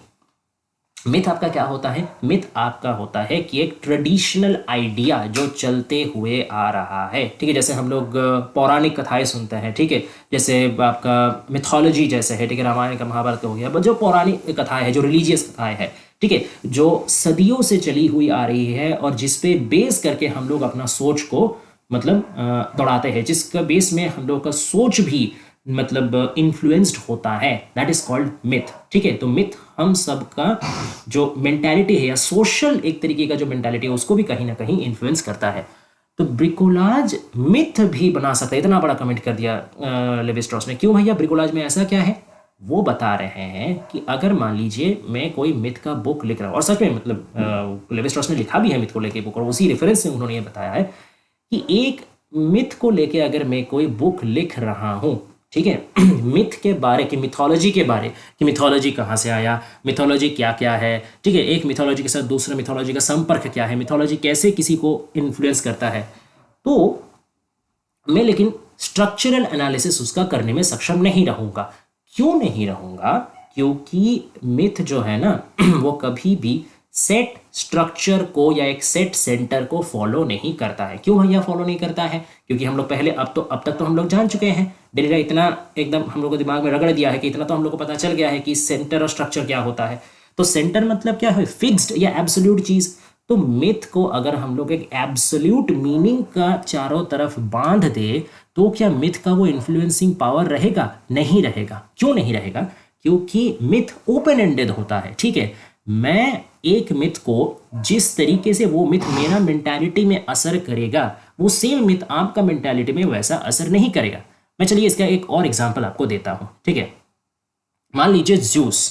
myth आपका क्या होता है, मिथ आपका होता है कि एक ट्रेडिशनल आइडिया जो चलते हुए आ रहा है, ठीक है। जैसे हम लोग पौराणिक कथाएं सुनते हैं, ठीक है, जैसे आपका मिथोलॉजी जैसे है, ठीक है, रामायण का महाभारत हो गया, जो पौराणिक कथाएं है, जो रिलीजियस कथाएं है, ठीक है, जो सदियों से चली हुई आ रही है और जिसपे बेस करके हम लोग अपना सोच को मतलब दौड़ाते हैं, जिसका बेस में हम लोग का सोच भी मतलब इन्फ्लुएंस्ड होता है, दैट इज कॉल्ड मिथ, ठीक है। तो मिथ हम सबका जो मेंटालिटी है या सोशल एक तरीके का जो मेंटालिटी है उसको भी कहीं ना कहीं इन्फ्लुएंस करता है। तो ब्रिकोलाज मिथ भी बना सकता है। इतना बड़ा कमेंट कर दिया लेवी स्ट्रॉस ने। क्यों भैया, ब्रिकोलाज में ऐसा क्या है? वो बता रहे हैं कि अगर मान लीजिए मैं कोई मिथ का बुक लिख रहा हूँ, और सच में मतलब लेवी स्ट्रॉस ने लिखा भी है मिथ को लेके बुक, और उसी रेफरेंस से उन्होंने ये बताया है कि एक मिथ को लेके अगर मैं कोई बुक लिख रहा हूँ, ठीक है, मिथ के बारे की, मिथोलॉजी के बारे कि मिथोलॉजी कहाँ से आया, मिथोलॉजी क्या क्या है, ठीक है, एक मिथोलॉजी के साथ दूसरे मिथोलॉजी का संपर्क क्या है, मिथोलॉजी कैसे किसी को इन्फ्लुएंस करता है, तो मैं लेकिन स्ट्रक्चरल एनालिसिस उसका करने में सक्षम नहीं रहूंगा। क्यों नहीं रहूंगा? क्योंकि मिथ जो है ना वो कभी भी सेट स्ट्रक्चर को या एक सेट सेंटर को फॉलो नहीं करता है। क्यों भैया फॉलो नहीं करता है? क्योंकि हम लोग पहले अब तक तो हम लोग जान चुके हैं, डेरिडा इतना एकदम हम लोग को दिमाग में रगड़ दिया है कि इतना तो हम लोग को पता चल गया है कि सेंटर और स्ट्रक्चर क्या होता है। तो सेंटर मतलब क्या है? फिक्स्ड या एब्सोल्यूट चीज। तो मिथ को अगर हम लोग एक एब्सोल्यूट मीनिंग का चारों तरफ बांध दे तो क्या मिथ का वो इन्फ्लुएंसिंग पावर रहेगा? नहीं रहेगा। क्यों नहीं रहेगा? क्योंकि मिथ ओपन एंडेड होता है, ठीक है। मैं एक मिथ को जिस तरीके से वो मिथ मेरा मेंटालिटी में असर करेगा, वो सेम मिथ आपका मेंटालिटी में वैसा असर नहीं करेगा। मैं चलिए इसका एक और एग्जांपल आपको देता हूं, ठीक है। मान लीजिए ज्यूस,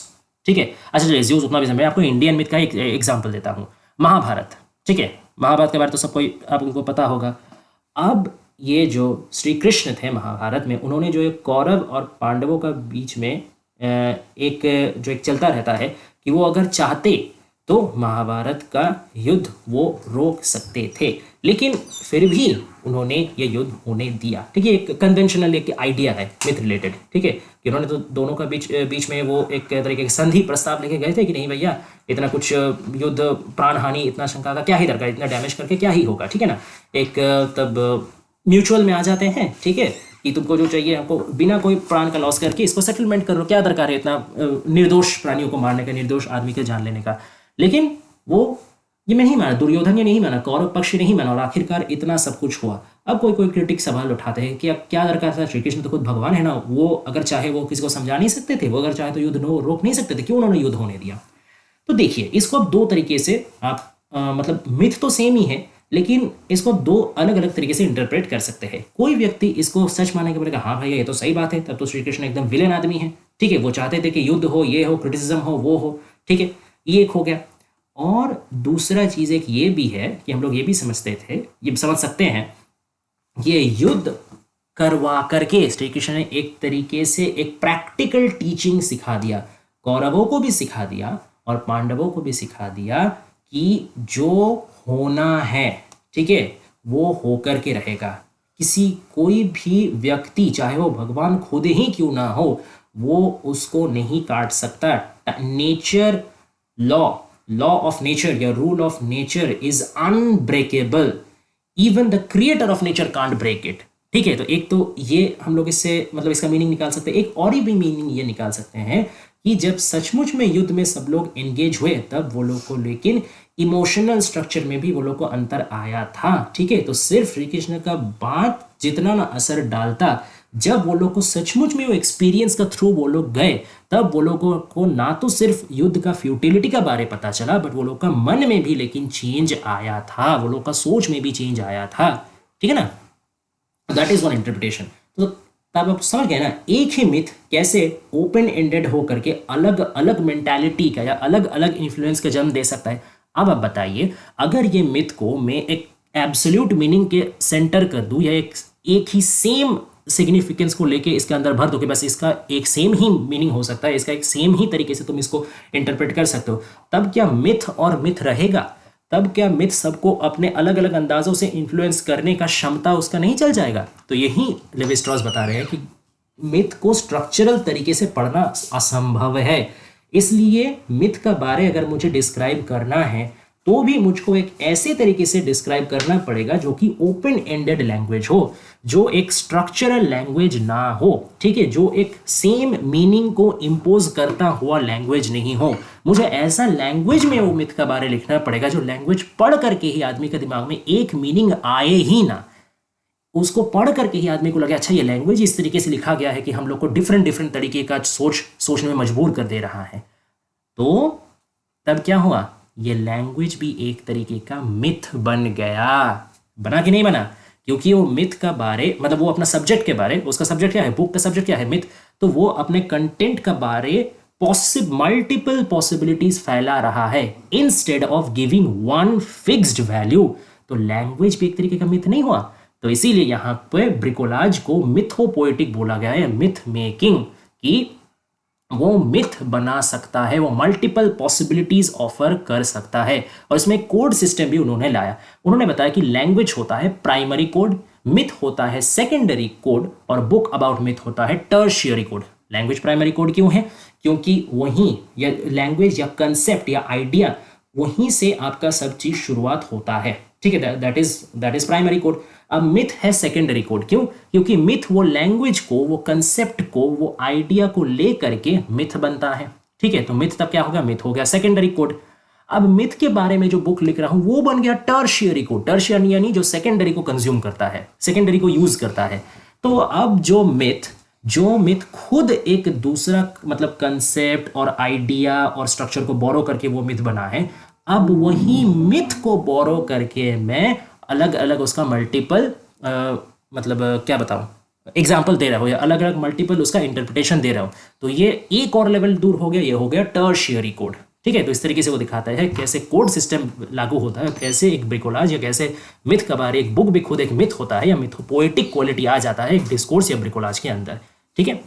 ठीक है। अच्छा चलिए ज्यूस उतना भी समय, आपको इंडियन मिथ का एक एग्जांपल देता हूं। महाभारत, ठीक है। महाभारत के बारे तो सबको आपको पता होगा। अब ये जो श्री कृष्ण थे महाभारत में, उन्होंने जो एक कौरव और पांडवों का बीच में एक जो एक चलता रहता है कि वो अगर चाहते तो महाभारत का युद्ध वो रोक सकते थे, लेकिन फिर भी उन्होंने ये युद्ध होने दिया, ठीक है। एक कन्वेंशनल एक आइडिया है मिथ रिलेटेड, ठीक है, कि उन्होंने तो दोनों का बीच में वो एक तरीके के संधि प्रस्ताव लेके गए थे कि नहीं भैया इतना कुछ युद्ध, प्राण हानि, इतना शंका का क्या ही दरकार, इतना डैमेज करके क्या ही होगा, ठीक है ना। एक तब म्यूचुअल में आ जाते हैं, ठीक है, कि तुमको जो चाहिए हमको बिना कोई प्राण का लॉस करके इसको सेटलमेंट करो, क्या दरकार है इतना निर्दोष प्राणियों को मारने का, निर्दोष आदमी के जान लेने का। लेकिन वो ये नहीं माना, दुर्योधन ये नहीं माना, कौरव पक्ष नहीं माना, और आखिरकार इतना सब कुछ हुआ। अब कोई कोई क्रिटिक सवाल उठाते हैं कि अब क्या दरकार था, श्री कृष्ण तो खुद भगवान है ना, वो अगर चाहे वो किसी को समझा नहीं सकते थे, वो अगर चाहे तो युद्ध रोक नहीं सकते थे, क्यों उन्होंने युद्ध होने दिया? तो देखिए इसको अब दो तरीके से आप मतलब मिथ तो सेम ही है, लेकिन इसको दो अलग अलग तरीके से इंटरप्रेट कर सकते हैं। कोई व्यक्ति इसको सच माने के बोलेगा हाँ भैया ये तो सही बात है, तब तो श्री कृष्ण एकदम विलेन आदमी है, ठीक है, वो चाहते थे कि युद्ध हो, ये हो, क्रिटिसिज्म हो, वो हो, ठीक है, ये एक हो गया। और दूसरा चीज एक ये भी है कि हम लोग ये भी समझते थे, ये समझ सकते हैं, ये युद्ध करवा करके श्री कृष्ण ने एक तरीके से एक प्रैक्टिकल टीचिंग सिखा दिया, कौरवों को भी सिखा दिया और पांडवों को भी सिखा दिया कि जो होना है, ठीक है, वो होकर के रहेगा। किसी कोई भी व्यक्ति चाहे वो भगवान खुद ही क्यों ना हो, वो उसको नहीं काट सकता। नेचर लॉ ऑफ नेचर या rule of nature is unbreakable, even the creator of nature can't break it, ठीक है। तो एक तो ये हम लोग इससे मतलब इसका मीनिंग निकाल सकते हैं। एक और भी मीनिंग ये निकाल सकते हैं कि जब सचमुच में युद्ध में सब लोग एंगेज हुए तब वो लोग को लेकिन इमोशनल स्ट्रक्चर में भी वो लोग को अंतर आया था, ठीक है। तो सिर्फ श्री कृष्ण का बात जितना ना असर डालता, जब वो लोग को सचमुच में वो एक्सपीरियंस का थ्रू वो लोग गए, तब वो लोगों को ना तो सिर्फ युद्ध का फ्यूटिलिटी का बारे पता चला, बट वो लोग का मन में भी लेकिन चेंज आया था, वो लोग का सोच में भी चेंज आया था, ठीक है ना। That is one interpretation. तो तब आप समझ गए ना एक ही मिथ कैसे ओपन एंडेड हो करके अलग अलग मेंटालिटी का या अलग अलग इन्फ्लुएंस का जन्म दे सकता है। अब आप बताइए, अगर ये मिथ को मैं एक एब्सोल्यूट मीनिंग के सेंटर कर दूं या एक ही सेम सिग्निफिकेंस को लेके इसके अंदर भर दो कि बस इसका एक सेम ही मीनिंग हो सकता है, इसका एक सेम ही तरीके से तुम इसको इंटरप्रेट कर सकते हो, तब क्या मिथ और मिथ रहेगा? तब क्या मिथ सबको अपने अलग अलग अंदाजों से इन्फ्लुएंस करने का क्षमता उसका नहीं चल जाएगा? तो यही लेवी स्ट्रॉस बता रहे हैं कि मिथ को स्ट्रक्चरल तरीके से पढ़ना असंभव है। इसलिए मिथ का बारे अगर मुझे डिस्क्राइब करना है तो भी मुझको एक ऐसे तरीके से डिस्क्राइब करना पड़ेगा जो कि ओपन एंडेड लैंग्वेज हो, जो एक स्ट्रक्चरल लैंग्वेज ना हो, ठीक है, जो एक सेम मीनिंग को इंपोज करता हुआ लैंग्वेज नहीं हो। मुझे ऐसा लैंग्वेज में वो मिथ का बारे लिखना पड़ेगा जो लैंग्वेज पढ़ करके ही आदमी के दिमाग में एक मीनिंग आए ही ना, उसको पढ़ करके ही आदमी को लगे अच्छा ये लैंग्वेज इस तरीके से लिखा गया है कि हम लोग को डिफरेंट डिफरेंट तरीके का सोचने में मजबूर कर दे रहा है। तो तब क्या हुआ, ये लैंग्वेज भी एक तरीके का मिथ बन गया। बना कि नहीं बना? क्योंकि वो मिथ का बारे मतलब वो अपना सब्जेक्ट के बारे, उसका सब्जेक्ट क्या है, बुक का सब्जेक्ट क्या है, मिथ, तो वो अपने कंटेंट का बारे मल्टीपल पॉसिबिलिटीज फैला रहा है instead of giving one fixed value. तो लैंग्वेज भी एक तरीके का मिथ नहीं हुआ? तो इसीलिए यहां पे ब्रिकोलाज को मिथोपोएटिक बोला गया है, मिथ मेकिंग, कि वो मिथ बना सकता है, वो मल्टीपल पॉसिबिलिटीज ऑफर कर सकता है। और इसमें कोड सिस्टम भी उन्होंने लाया। उन्होंने बताया कि लैंग्वेज होता है प्राइमरी कोड, मिथ होता है सेकेंडरी कोड, और बुक अबाउट मिथ होता है tertiary code. Language primary code क्यों है? क्योंकि वहीं या लैंग्वेज या कंसेप्ट या आइडिया वहीं से आपका सब चीज शुरुआत होता है, ठीक है, दैट इज प्राइमरी कोड। अब मिथ है सेकेंडरी कोड, क्यों? क्योंकि मिथ वो लैंग्वेज को, वो कंसेप्ट को, वो आइडिया को लेकर के मिथ बनता है, ठीक है। तो मिथ तब क्या होगा? मिथ हो गया सेकेंडरी कोड। अब मिथ के बारे में जो बुक लिख रहा हूं वो बन गया टर्शियरी कोड। टर्शियरी यानी जो सेकेंडरी को कंज्यूम करता है, सेकेंडरी को यूज करता है। तो अब जो मिथ खुद एक दूसरा मतलब कंसेप्ट और आइडिया और स्ट्रक्चर को बोरो करके वो मिथ बना है, अब वही मिथ को बोरो करके मैं अलग अलग उसका मल्टीपल मतलब क्या बताऊं, एग्जाम्पल दे रहा हूं, या अलग अलग मल्टीपल उसका इंटरप्रिटेशन दे रहा हूं। तो ये एक और लेवल दूर हो गया, ये हो गया टर्शियरी कोड, ठीक है। तो इस तरीके से वो दिखाता है कैसे कोड सिस्टम लागू होता है, कैसे एक ब्रिकोलाज या कैसे मिथ का बारे, एक बुक भी खुद एक मिथ होता है, या मिथोपोएटिक क्वालिटी आ जाता है एक डिस्कोर्स या ब्रिकोलाज के अंदर, ठीक है।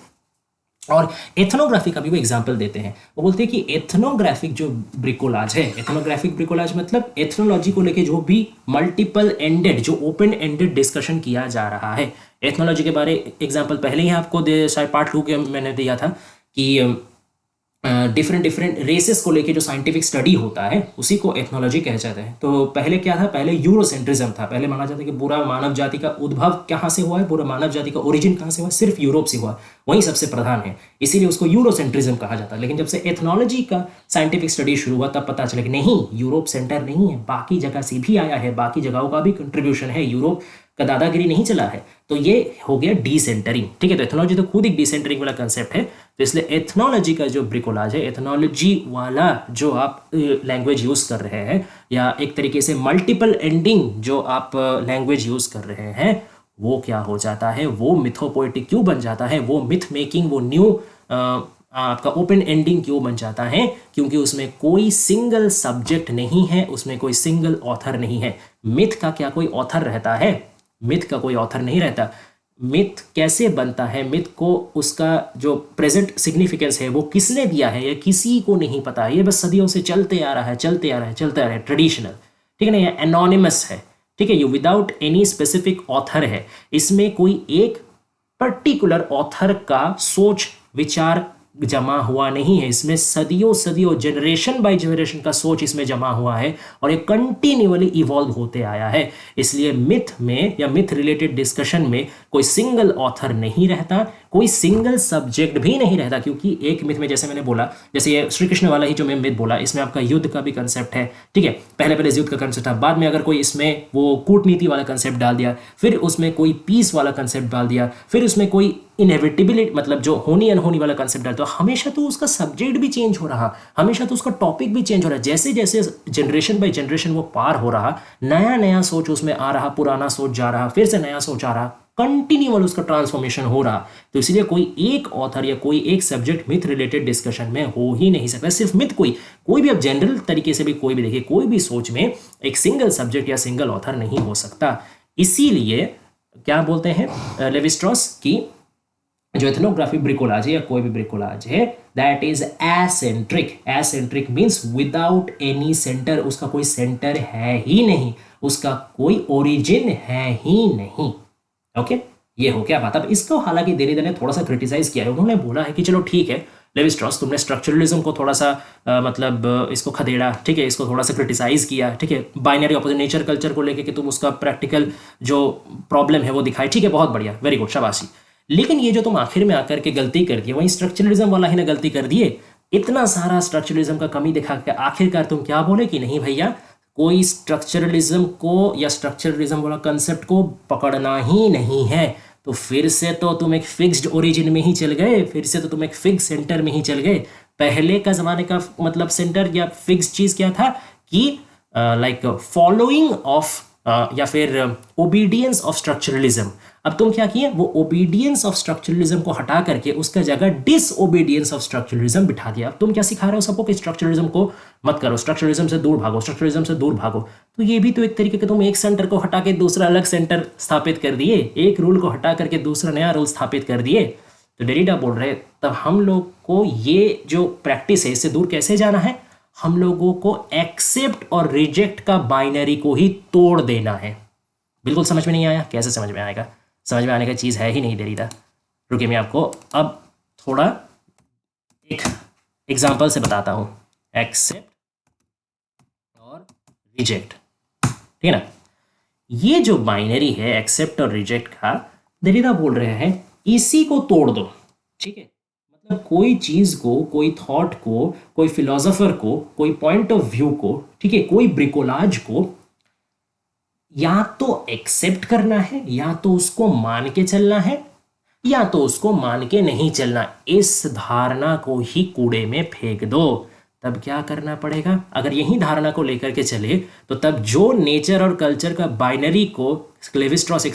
और एथनोग्राफी का भी वो एग्जाम्पल देते हैं। वो बोलते हैं कि एथनोग्राफिक जो ब्रिकोलाज है, एथनोग्राफिक ब्रिकोलाज मतलब एथनोलॉजी को लेके जो भी मल्टीपल एंडेड, जो ओपन एंडेड डिस्कशन किया जा रहा है। एथनोलॉजी के बारे एग्जाम्पल पहले ही आपको शायद पार्ट 2 के मैंने दिया था कि डिफरेंट डिफरेंट रेसेस को लेके जो साइंटिफिक स्टडी होता है उसी को एथनोलॉजी कहा जाता है। तो पहले क्या था? पहले यूरोसेंट्रिज्म था। पहले माना जाता है कि पूरा मानव जाति का उद्भव कहाँ से हुआ है, पूरा मानव जाति का ओरिजिन कहाँ से हुआ है, सिर्फ यूरोप से हुआ, वही सबसे प्रधान है, इसीलिए उसको यूरोसेंट्रिज्म कहा जाता है। लेकिन जब से एथनोलॉजी का साइंटिफिक स्टडी शुरू हुआ तब पता चला कि नहीं, यूरोप सेंटर नहीं है, बाकी जगह से भी आया है, बाकी जगहों का भी कंट्रीब्यूशन है, यूरोप का दादागिरी नहीं चला है। तो ये हो गया डिसेंटरिंग, ठीक है। तो एथनोलॉजी तो खुद एक डिसेंटरिंग वाला कंसेप्ट है। तो इसलिए एथनोलॉजी का जो ब्रिकोलाज है, एथनोलॉजी वाला जो आप लैंग्वेज यूज कर रहे हैं, या एक तरीके से मल्टीपल एंडिंग जो आप लैंग्वेज यूज कर रहे हैं, वो क्या हो जाता है? वो मिथोपोएटिक क्यों बन जाता है? वो मिथ मेकिंग, वो न्यू आपका ओपन एंडिंग क्यों बन जाता है? क्योंकि उसमें कोई सिंगल सब्जेक्ट नहीं है, उसमें कोई सिंगल ऑथर नहीं है। मिथ का क्या कोई ऑथर रहता है? मिथ का कोई ऑथर नहीं रहता। मिथ कैसे बनता है? मिथ को उसका जो प्रेजेंट सिग्निफिकेंस है वो किसने दिया है, ये किसी को नहीं पता है। ये बस सदियों से चलते आ रहा है, चलते आ रहा है, चलते आ रहा है, ट्रेडिशनल, ठीक है ना। ये एनोनिमस है, ठीक है, ये विदाउट एनी स्पेसिफिक ऑथर है। इसमें कोई एक पर्टिकुलर ऑथर का सोच विचार जमा हुआ नहीं है, इसमें सदियों सदियों जनरेशन बाय जनरेशन का सोच इसमें जमा हुआ है, और ये कंटिन्यूअली इवॉल्व होते आया है। इसलिए मिथ में या मिथ रिलेटेड डिस्कशन में कोई सिंगल ऑथर नहीं रहता, कोई सिंगल सब्जेक्ट भी नहीं रहता। क्योंकि एक मिथ में जैसे मैंने बोला, जैसे ये श्री कृष्ण वाला ही जो मैं मिथ बोला, इसमें आपका युद्ध का भी कंसेप्ट है, ठीक है। पहले पहले युद्ध का कंसेप्ट था, बाद में अगर कोई इसमें वो कूटनीति वाला कंसेप्ट डाल दिया, फिर उसमें कोई पीस वाला कंसेप्ट डाल दिया, फिर उसमें कोई इनएविटेबिलिटी मतलब जो होनी अनहोनी वाला कंसेप्ट डालते हो, हमेशा तो उसका सब्जेक्ट भी चेंज हो रहा, हमेशा तो उसका टॉपिक भी चेंज हो रहा। जैसे जैसे जनरेशन बाय जनरेशन वो पार हो रहा, नया नया सोच उसमें आ रहा, पुराना सोच जा रहा, फिर से नया सोच आ रहा, कंटिन्यूअल उसका ट्रांसफॉर्मेशन हो रहा। तो इसलिए कोई एक ऑथर या कोई एक सब्जेक्ट मिथ रिलेटेड डिस्कशन में हो ही नहीं सकता। सिर्फ मिथ कोई भी आप जनरल तरीके से भी कोई भी देखिए, कोई भी सोच में एक सिंगल सब्जेक्ट या सिंगल ऑथर नहीं हो सकता। इसीलिए क्या बोलते हैं लेवी-स्ट्रॉस की जो एथनोग्राफी ब्रिकोलाज है या कोई भी ब्रिकोलाज है, that is eccentric. Eccentric means without any centre, उसका कोई सेंटर है ही नहीं, उसका कोई ओरिजिन है ही नहीं। ओके, ये हो क्या बात। अब इसको हालांकि देरीदा ने थोड़ा सा क्रिटिसाइज किया है। उन्होंने बोला है कि चलो ठीक है लेवी-स्ट्रॉस, तुमने स्ट्रक्चरलिज्म को थोड़ा सा मतलब इसको खदेड़ा, ठीक है, इसको थोड़ा सा क्रिटिसाइज किया, ठीक है, बाइनरी ऑपोजिट नेचर कल्चर को लेके कि तुम उसका प्रैक्टिकल जो प्रॉब्लम है वो दिखाए, ठीक है, बहुत बढ़िया, वेरी गुड, शाबाशी। लेकिन ये जो तुम आखिर में आकर के गलती कर दिए, वही स्ट्रक्चरलिज्म वाला ही ना गलती कर दिए। इतना सारा स्ट्रक्चरलिज्म का कमी दिखा के आखिरकार तुम क्या बोले कि नहीं भैया, कोई स्ट्रक्चरलिज्म को या स्ट्रक्चरलिज्म वाला कंसेप्ट को पकड़ना ही नहीं है। तो फिर से तो तुम एक फिक्स्ड ओरिजिन में ही चल गए, फिर से तो तुम एक फिक्स सेंटर में ही चल गए। पहले का जमाने का मतलब सेंटर या फिक्स चीज क्या था कि लाइक फॉलोइंग ऑफ या फिर ओबीडियंस ऑफ स्ट्रक्चरलिज्म। अब तुम क्या किए, वो ओबीडियंस ऑफ स्ट्रक्चरलिज्म को हटा करके उसका जगह डिसओबीडियंस ऑफ स्ट्रक्चरलिज्म बिठा दिया। अब तुम क्या सिखा रहे हो सबको कि स्ट्रक्चरलिज्म को मत करो, स्ट्रक्चरलिज्म से दूर भागो, स्ट्रक्चरलिज्म से दूर भागो। तो ये भी तो एक तरीके का, तुम एक सेंटर को हटा के दूसरा अलग सेंटर स्थापित कर दिए, एक रूल को हटा करके दूसरा नया रूल स्थापित कर दिए। तो डेरिडा बोल रहे तब हम लोग को ये जो प्रैक्टिस है इससे दूर कैसे जाना है, हम लोगों को एक्सेप्ट और रिजेक्ट का बाइनरी को ही तोड़ देना है। बिल्कुल समझ में नहीं आया, कैसे समझ में आएगा, समझ में आने का चीज़ है ही नहीं डेरिडा। रुकिए मैं आपको अब थोड़ा एक एग्जाम्पल से बताता हूँ, एक्सेप्ट और रिजेक्ट, ठीक है ना। ये जो बाइनरी है एक्सेप्ट और रिजेक्ट का, डेरिडा बोल रहे हैं इसी को तोड़ दो, ठीक है। मतलब कोई चीज़ को, कोई थॉट को, कोई फिलोसोफर को, कोई पॉइंट ऑफ व्यू को, ठीक है, कोई ब्रिकोलाज को या तो एक्सेप्ट करना है, या तो उसको मान के चलना है, या तो उसको मान के नहीं चलना। इस धारणा को ही कूड़े में फेंक दो। तब क्या करना पड़ेगा, अगर यही धारणा को लेकर के चले तो तब जो नेचर और कल्चर का बाइनरी को क्लेवी-स्ट्रॉस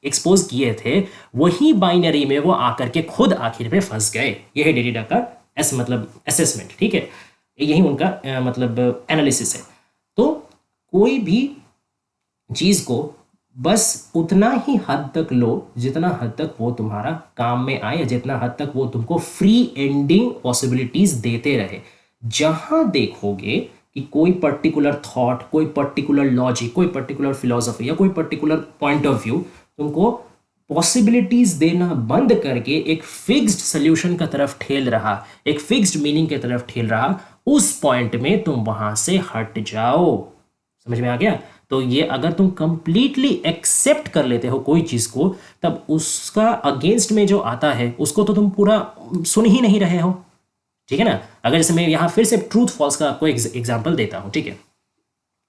एक्सपोज किए थे, वही बाइनरी में वो आकर के खुद आखिर में फंस गए। यह है डेरिडा का मतलब असेसमेंट, ठीक है, यही उनका मतलब एनालिसिस है। तो कोई भी चीज़ को बस उतना ही हद तक लो जितना हद तक वो तुम्हारा काम में आए, जितना हद तक वो तुमको फ्री एंडिंग पॉसिबिलिटीज देते रहे। जहां देखोगे कि कोई पर्टिकुलर थॉट, कोई पर्टिकुलर लॉजिक, कोई पर्टिकुलर फिलोसफी या कोई पर्टिकुलर पॉइंट ऑफ व्यू तुमको पॉसिबिलिटीज देना बंद करके एक फिक्स्ड सोल्यूशन का तरफ ठेल रहा, एक फिक्स्ड मीनिंग की तरफ ठेल रहा, उस पॉइंट में तुम वहां से हट जाओ। समझ में आ गया। तो ये अगर तुम कंप्लीटली एक्सेप्ट कर लेते हो कोई चीज को, तब उसका अगेंस्ट में जो आता है उसको तो तुम पूरा सुन ही नहीं रहे हो, ठीक है ना। अगर जैसे मैं यहां फिर से ट्रूथ फॉल्स का आपको एग्जांपल देता हूं, ठीक है।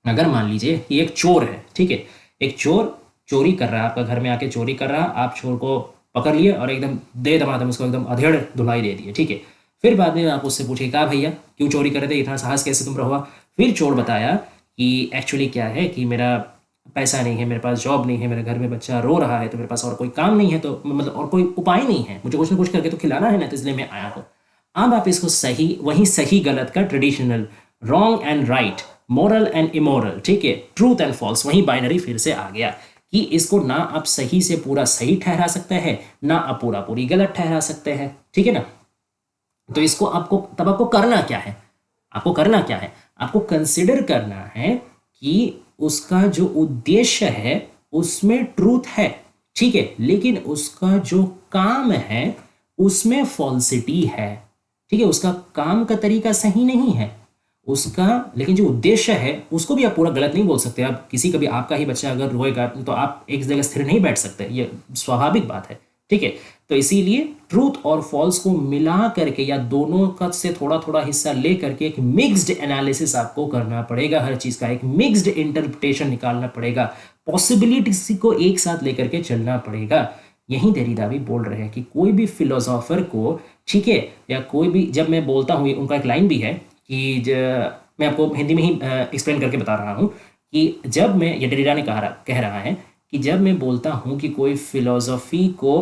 अगर मान लीजिए कि एक चोर है, ठीक है, एक चोर चोरी कर रहा है, आपका घर में आके चोरी कर रहा है, आप चोर को पकड़ लिए और एकदम दे दमादम उसको एकदम अधेड़ धुलाई दे दिए, ठीक है। फिर बाद में आप उससे पूछे कहा भैया क्यों चोरी कर रहे थे, इतना साहस कैसे तुम रहुआ। फिर चोर बताया कि एक्चुअली क्या है कि मेरा पैसा नहीं है, मेरे पास जॉब नहीं है, मेरे घर में बच्चा रो रहा है, तो मेरे पास और कोई काम नहीं है, तो मतलब और कोई उपाय नहीं है, मुझे कुछ ना कुछ करके तो खिलाना है ना, तो इसलिए मैं आया हूँ। अब आप इसको सही, वही सही गलत का traditional, wrong and right, moral and immoral, ठीक है, ट्रूथ एंड फॉल्स, वही बाइनरी फिर से आ गया कि इसको ना आप सही से पूरा सही ठहरा सकते हैं, ना आप पूरा पूरी गलत ठहरा सकते हैं, ठीक है ना। तो इसको आपको तब आपको करना क्या है, आपको करना क्या है, आपको कंसिडर करना है कि उसका जो उद्देश्य है उसमें ट्रूथ है, ठीक है, लेकिन उसका जो काम है उसमें फॉल्सिटी है, ठीक है, उसका काम का तरीका सही नहीं है उसका, लेकिन जो उद्देश्य है उसको भी आप पूरा गलत नहीं बोल सकते। आप किसी का भी, आपका ही बच्चा अगर रोएगा तो आप एक जगह स्थिर नहीं बैठ सकते, ये स्वाभाविक बात है, ठीक है। तो इसीलिए ट्रूथ और फॉल्स को मिला करके या दोनों का से थोड़ा थोड़ा हिस्सा ले करके एक मिक्स्ड एनालिसिस आपको करना पड़ेगा, हर चीज का एक मिक्स्ड इंटरप्रिटेशन निकालना पड़ेगा, पॉसिबिलिटीज को एक साथ लेकर के चलना पड़ेगा। यही देरिदा भी बोल रहे हैं कि कोई भी फिलोसोफर को, ठीक है, या कोई भी, जब मैं बोलता हूँ, उनका एक लाइन भी है कि मैं आपको हिंदी में ही एक्सप्लेन करके बता रहा हूँ कि जब मैं, ये डेरिडा ने कह रहा है कि जब मैं बोलता हूँ कि कोई फिलोसॉफी को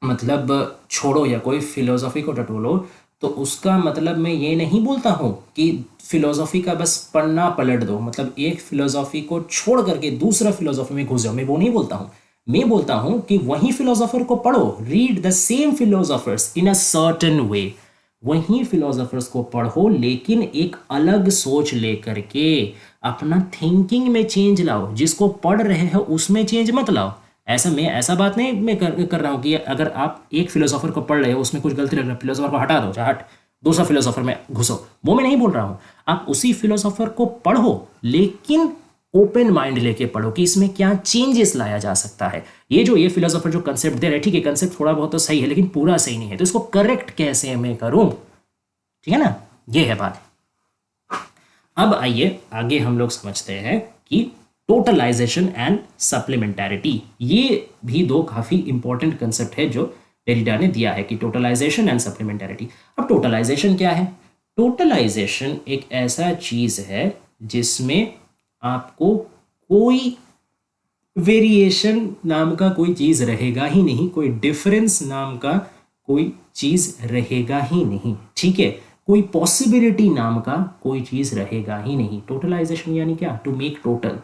मतलब छोड़ो या कोई फिलोसॉफी को टटोलो, तो उसका मतलब मैं ये नहीं बोलता हूँ कि फिलोसॉफी का बस पन्ना पलट दो, मतलब एक फिलोसॉफी को छोड़ करके दूसरा फिलोसॉफी में घुस जाओ, मैं वो नहीं बोलता हूँ। मैं बोलता हूँ कि वही फिलोसोफर को पढ़ो, read the same philosophers in a certain way, वही फिलोसोफर्स को पढ़ो लेकिन एक अलग सोच लेकर के अपना थिंकिंग में चेंज लाओ, जिसको पढ़ रहे हो उसमें चेंज मत लाओ। ऐसा बात नहीं मैं कर रहा हूँ कि अगर आप एक फिलोसोफर को पढ़ रहे हो उसमें कुछ गलती लग रहा है, फिलोसोफर को हटा दो, चाहे हट, दूसरा फिलोसोफर में घुसो, वो मैं नहीं बोल रहा हूँ। आप उसी फिलोसोफर को पढ़ो लेकिन ओपन माइंड लेके पढ़ो कि इसमें क्या चेंजेस लाया जा सकता है। ये फिलोसोफर जो कंसेप्ट दे रहे हैं, ठीक है, कंसेप्ट थोड़ा बहुत तो सही है लेकिन पूरा सही नहीं है, तो इसको करेक्ट कैसे मैं करूं, ठीक है ना, ये है बात। अब आइए आगे हम लोग समझते हैं कि टोटलाइजेशन एंड सप्लीमेंटैरिटी, ये भी दो काफी इंपॉर्टेंट कंसेप्ट है जो डेरिडा ने दिया है कि टोटलाइजेशन एंड सप्लीमेंटैरिटी। अब टोटलाइजेशन क्या है, टोटलाइजेशन एक ऐसा चीज है जिसमें आपको कोई वेरिएशन नाम का कोई चीज़ रहेगा ही नहीं, कोई डिफरेंस नाम का कोई चीज़ रहेगा ही नहीं, ठीक है। कोई पॉसिबिलिटी नाम का कोई चीज़ रहेगा ही नहीं। टोटलाइजेशन यानी क्या? टू मेक टोटल,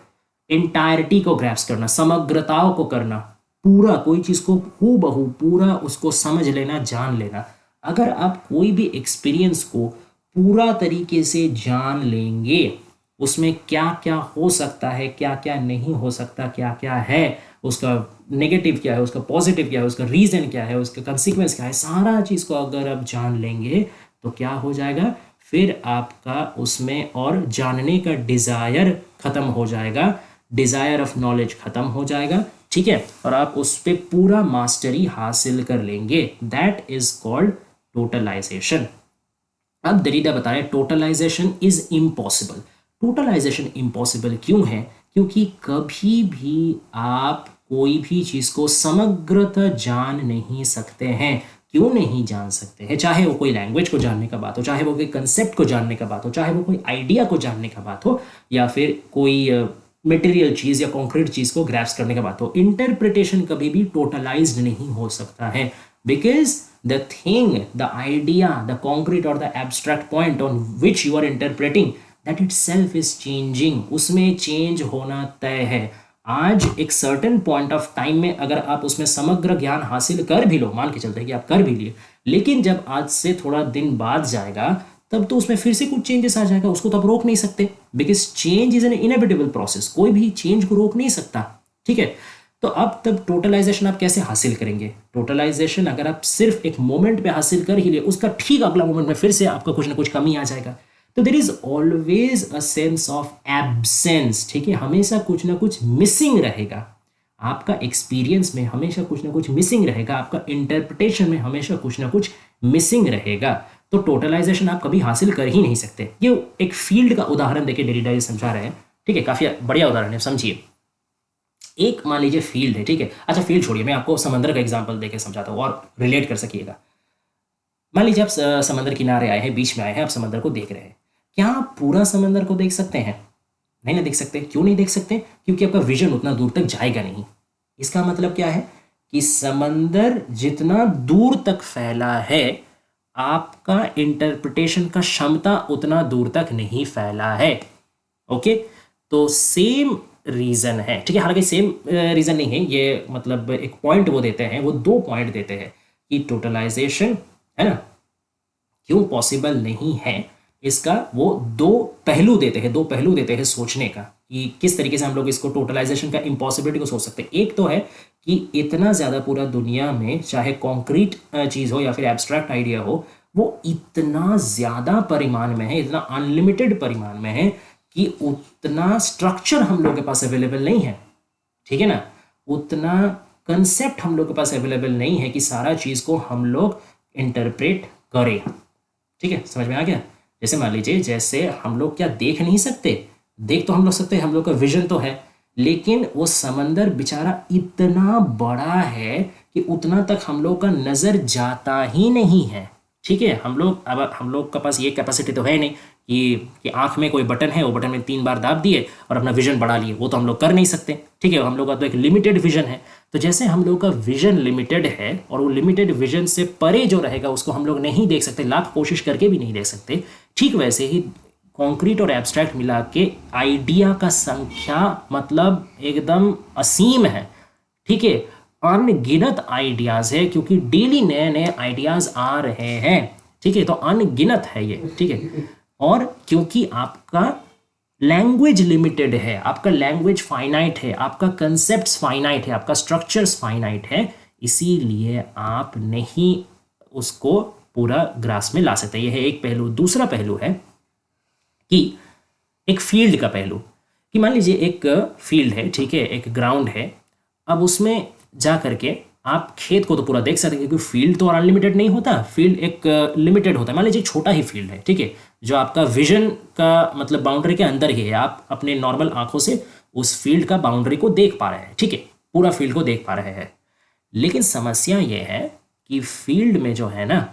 इंटायरिटी को ग्रैप्स करना, समग्रताओं को करना, पूरा कोई चीज़ को हूबहू पूरा उसको समझ लेना, जान लेना। अगर आप कोई भी एक्सपीरियंस को पूरा तरीके से जान लेंगे, उसमें क्या क्या हो सकता है, क्या क्या नहीं हो सकता, क्या क्या है उसका नेगेटिव, क्या है उसका पॉजिटिव, क्या है उसका रीज़न, क्या है उसका कंसिक्वेंस, क्या है, सारा चीज़ को अगर आप जान लेंगे तो क्या हो जाएगा, फिर आपका उसमें और जानने का डिज़ायर ख़त्म हो जाएगा, डिज़ायर ऑफ नॉलेज ख़त्म हो जाएगा, ठीक है। और आप उस पर पूरा मास्टरी हासिल कर लेंगे। That is called totalization. अब दरीदा बता रहे totalization is impossible. Totalization impossible क्यों है? क्योंकि कभी भी आप कोई भी चीज़ को समग्रतः जान नहीं सकते हैं। क्यों नहीं जान सकते हैं? चाहे वो कोई लैंग्वेज को जानने का बात हो, चाहे वो कोई कंसेप्ट को जानने का बात हो, चाहे वो कोई आइडिया को जानने का बात हो, या फिर कोई मटेरियल चीज़ या कॉन्क्रीट चीज़ को ग्रैप्स करने का बात हो, इंटरप्रिटेशन कभी भी टोटलाइज्ड नहीं हो सकता है। Because the thing, the idea, the concrete or the abstract point on which you are interpreting, that itself is changing, उसमें चेंज होना तय है। आज एक सर्टेन पॉइंट ऑफ टाइम में अगर आप उसमें समग्र ज्ञान हासिल कर भी लो, मान के चलते हैं कि आप कर भी लिए, लेकिन जब आज से थोड़ा दिन बाद जाएगा तब तो उसमें फिर से कुछ चेंजेस आ जाएगा, उसको तो आप रोक नहीं सकते, because change is an inevitable process, कोई भी चेंज को रोक नहीं सकता, ठीक है। तो अब तब टोटलाइजेशन आप कैसे हासिल करेंगे? टोटलाइजेशन अगर आप सिर्फ एक मोमेंट पे हासिल कर ही ले, उसका ठीक अगला मोमेंट में फिर से आपका कुछ ना कुछ कमी आ जाएगा। तो there is always a sense of absence, ठीक है, हमेशा कुछ ना कुछ मिसिंग रहेगा। आपका एक्सपीरियंस में हमेशा कुछ ना कुछ मिसिंग रहेगा, आपका इंटरप्रिटेशन में हमेशा कुछ ना कुछ मिसिंग रहेगा। तो टोटलाइजेशन आप कभी हासिल कर ही नहीं सकते। ये एक फील्ड का उदाहरण देके डेरिडा ये समझा रहे हैं, ठीक है, काफी बढ़िया उदाहरण है, समझिए। एक मान लीजिए फील्ड है, ठीक है। अच्छा फील्ड छोड़िए, मैं आपको समंदर का एग्जांपल देके समझाता हूँ और रिलेट कर सकिएगा। मान लीजिए आप समंदर किनारे आए हैं, बीच में आए हैं, आप समंदर को देख रहे हैं। क्या आप पूरा समंदर को देख सकते हैं? नहीं ना देख सकते। क्यों नहीं देख सकते? क्योंकि आपका विजन उतना दूर तक जाएगा नहीं। इसका मतलब क्या है कि समंदर जितना दूर तक फैला है, आपका इंटरप्रिटेशन का क्षमता उतना दूर तक नहीं फैला है। ओके, तो सेम रीजन है, ठीक है। हालांकि सेम रीजन नहीं है ये, मतलब एक पॉइंट वो देते हैं, वो दो पॉइंट देते हैं कि टोटलाइजेशन है ना क्यों पॉसिबल नहीं है। इसका वो दो पहलू देते हैं, दो पहलू देते हैं सोचने का कि किस तरीके से हम लोग इसको टोटलाइजेशन का इम्पॉसिबिलिटी को सोच सकते हैं। एक तो है कि इतना ज़्यादा पूरा दुनिया में, चाहे कॉन्क्रीट चीज़ हो या फिर एब्स्ट्रैक्ट आइडिया हो, वो इतना ज़्यादा परिमाण में है, इतना अनलिमिटेड परिमाण में है कि उतना स्ट्रक्चर हम लोग के पास अवेलेबल नहीं है, ठीक है ना, उतना कंसेप्ट हम लोग के पास अवेलेबल नहीं है कि सारा चीज़ को हम लोग इंटरप्रेट करें, ठीक है। समझ में आ गया? जैसे मान लीजिए, जैसे हम लोग क्या देख नहीं सकते, देख तो हम लोग सकते हैं, हम लोग का विजन तो है, लेकिन वो समंदर बेचारा इतना बड़ा है कि उतना तक हम लोग का नज़र जाता ही नहीं है, ठीक है। हम लोग का पास ये कैपेसिटी तो है नहीं कि आंख में कोई बटन है, वो बटन में 3 बार दाब दिए और अपना विजन बढ़ा लिए, वो तो हम लोग कर नहीं सकते, ठीक है। हम लोग का तो एक लिमिटेड विजन है। तो जैसे हम लोग का विजन लिमिटेड है और वो लिमिटेड विजन से परे जो रहेगा उसको हम लोग नहीं देख सकते, लाख कोशिश करके भी नहीं देख सकते, ठीक वैसे ही कॉन्क्रीट और एब्स्ट्रैक्ट मिला के आइडिया का संख्या मतलब एकदम असीम है, ठीक है। अनगिनत आइडियाज है, क्योंकि डेली नए नए आइडियाज आ रहे हैं, ठीक है। तो अनगिनत है ये, ठीक है। और क्योंकि आपका लैंग्वेज लिमिटेड है, आपका लैंग्वेज फाइनाइट है, आपका कंसेप्ट फाइनाइट है, आपका स्ट्रक्चर्स फाइनाइट है, इसीलिए आप नहीं उसको पूरा ग्रास में ला सकते। यह है एक पहलू। दूसरा पहलू है कि एक फील्ड का पहलू, कि मान लीजिए एक फील्ड है, ठीक है, एक ग्राउंड है। अब उसमें जा करके आप खेत को तो पूरा देख सकते हैं, क्योंकि फील्ड तो अनलिमिटेड नहीं होता, फील्ड एक लिमिटेड होता है। मान लीजिए छोटा ही फील्ड है, ठीक है, जो आपका विजन का मतलब बाउंड्री के अंदर ही है, आप अपने नॉर्मल आंखों से उस फील्ड का बाउंड्री को देख पा रहे हैं, ठीक है, पूरा फील्ड को देख पा रहे हैं। लेकिन समस्या यह है कि फील्ड में जो है ना,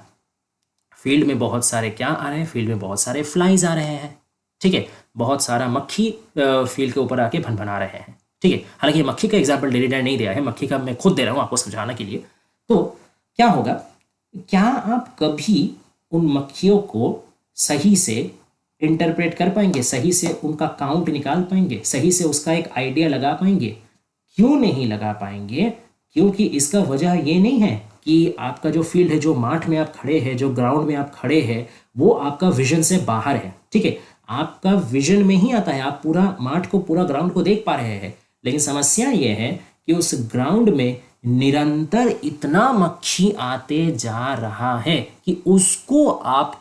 फील्ड में बहुत सारे क्या आ रहे हैं, फील्ड में बहुत सारे फ्लाइज आ रहे हैं, ठीक है, बहुत सारा मक्खी फील्ड के ऊपर आके भनभना रहे हैं। ठीक है, हालांकि ये मक्खी का एग्जाम्पल डेरिडा ने नहीं दिया है, मक्खी का मैं खुद दे रहा हूँ आपको समझाने के लिए। तो क्या होगा, क्या आप कभी उन मक्खियों को सही से इंटरप्रेट कर पाएंगे, सही से उनका काउंट निकाल पाएंगे, सही से उसका एक आइडिया लगा पाएंगे? क्यों नहीं लगा पाएंगे? क्योंकि इसका वजह ये नहीं है कि आपका जो फील्ड है, जो माठ में आप खड़े हैं, जो ग्राउंड में आप खड़े हैं, वो आपका विजन से बाहर है। ठीक है, आपका विजन में ही आता है, आप पूरा माठ को, पूरा ग्राउंड को देख पा रहे हैं। लेकिन समस्या ये है कि उस ग्राउंड में निरंतर इतना मक्खी आते जा रहा है कि उसको आप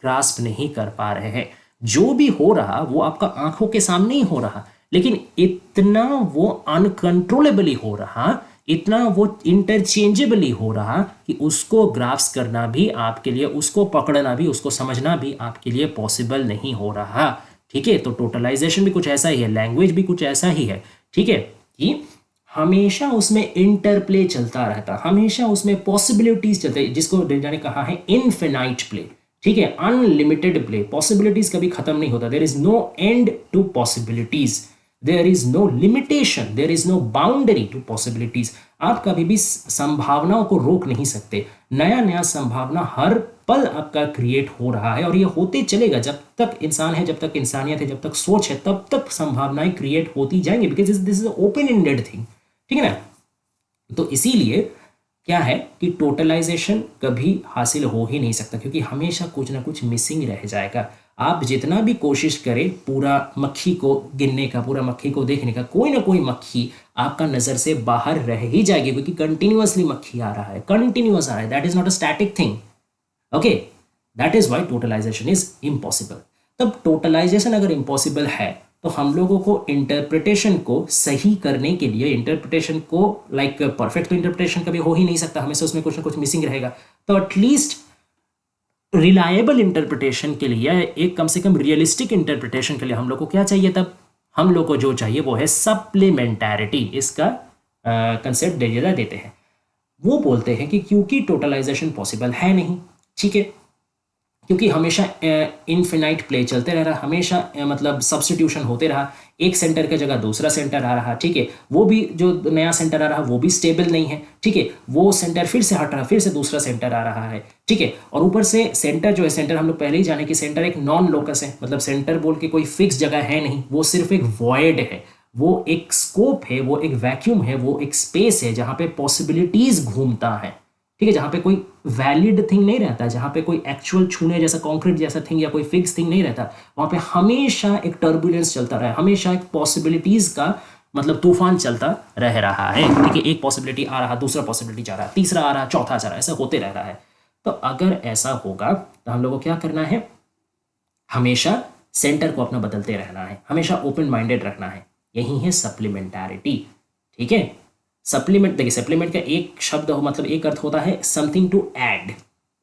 ग्रास्प नहीं कर पा रहे हैं। जो भी हो रहा वो आपका आंखों के सामने ही हो रहा, लेकिन इतना वो अनकंट्रोलेबली हो रहा, इतना वो इंटरचेंजेबली हो रहा कि उसको ग्राफ्स करना भी आपके लिए, उसको पकड़ना भी, उसको समझना भी आपके लिए पॉसिबल नहीं हो रहा। ठीक है, तो टोटलाइजेशन भी कुछ ऐसा ही है, लैंग्वेज भी कुछ ऐसा ही है। ठीक है, कि हमेशा उसमें इंटरप्ले चलता रहता, हमेशा उसमें पॉसिबिलिटीज चलते, जिसको डेरिडा ने कहा है इनफिनाइट प्ले। ठीक है, अनलिमिटेड प्ले, पॉसिबिलिटीज कभी खत्म नहीं होता। There is no end to possibilities, there is no limitation, there is no boundary to possibilities. आप कभी भी संभावनाओं को रोक नहीं सकते। नया नया संभावना हर पल आपका क्रिएट हो रहा है, और ये होते चलेगा। जब तक इंसान है, जब तक इंसानियत है, जब तक सोच है, तब तक संभावनाएं क्रिएट होती जाएंगी, because this is open ended thing. ठीक है ना? तो इसीलिए क्या है कि टोटलाइजेशन कभी हासिल हो ही नहीं सकता, क्योंकि हमेशा कुछ ना कुछ मिसिंग रह जाएगा। आप जितना भी कोशिश करें पूरा मक्खी को गिनने का, पूरा मक्खी को देखने का, कोई ना कोई मक्खी आपका नज़र से बाहर रह ही जाएगी, क्योंकि कंटिन्यूअसली मक्खी आ रहा है, कंटिन्यूअस आ रहा है। That is not a static thing. Okay, that is why totalization is impossible. तब टोटलाइजेशन अगर इम्पॉसिबल है, तो हम लोगों को इंटरप्रिटेशन को सही करने के लिए, इंटरप्रिटेशन को लाइक परफेक्ट तो इंटरप्रिटेशन कभी हो ही नहीं सकता, हमेशा उसमें कुछ ना कुछ मिसिंग रहेगा। तो एटलीस्ट रिलायबल इंटरप्रिटेशन के लिए, एक कम से कम रियलिस्टिक इंटरप्रिटेशन के लिए हम लोग को क्या चाहिए? तब हम लोग को जो चाहिए वो है सप्लीमेंटैरिटी। इसका कंसेप्ट डेरिडा देते हैं। वो बोलते हैं कि क्योंकि टोटलाइजेशन पॉसिबल है नहीं, ठीक है, क्योंकि हमेशा इनफिनाइट प्ले चलते रह रहा, हमेशा मतलब सब्स्टिट्यूशन होते रहा, एक सेंटर की जगह दूसरा सेंटर आ रहा। ठीक है, वो भी जो नया सेंटर आ रहा वो भी स्टेबल नहीं है। ठीक है, वो सेंटर फिर से हट रहा, फिर से दूसरा सेंटर आ रहा है। ठीक है, और ऊपर से सेंटर जो है, सेंटर हम लोग पहले ही जाने कि सेंटर एक नॉन लोकस है, मतलब सेंटर बोल के कोई फिक्स जगह है नहीं, वो सिर्फ एक वॉइड है, वो एक स्कोप है, वो एक वैक्यूम है, वो एक स्पेस है जहाँ पे पॉसिबिलिटीज घूमता है। ठीक है, जहाँ पे कोई वैलिड थिंग नहीं रहता, जहाँ पे कोई एक्चुअल छूने जैसा कॉन्क्रीट जैसा थिंग या कोई फिक्स थिंग नहीं रहता, वहाँ पे हमेशा एक टर्बुलेंस चलता रहा है, हमेशा एक पॉसिबिलिटीज का मतलब तूफान चलता रह रहा है। ठीक है, एक पॉसिबिलिटी आ रहा, दूसरा पॉसिबिलिटी जा रहा, तीसरा आ रहा, चौथा जा रहा, ऐसा होते रह रहा है। तो अगर ऐसा होगा तो हम लोग को क्या करना है? हमेशा सेंटर को अपना बदलते रहना है, हमेशा ओपन माइंडेड रखना है। यही है सप्लीमेंटैरिटी। ठीक है, सप्लीमेंट, देखिए सप्लीमेंट का एक शब्द हो, मतलब एक अर्थ होता है समथिंग टू ऐड।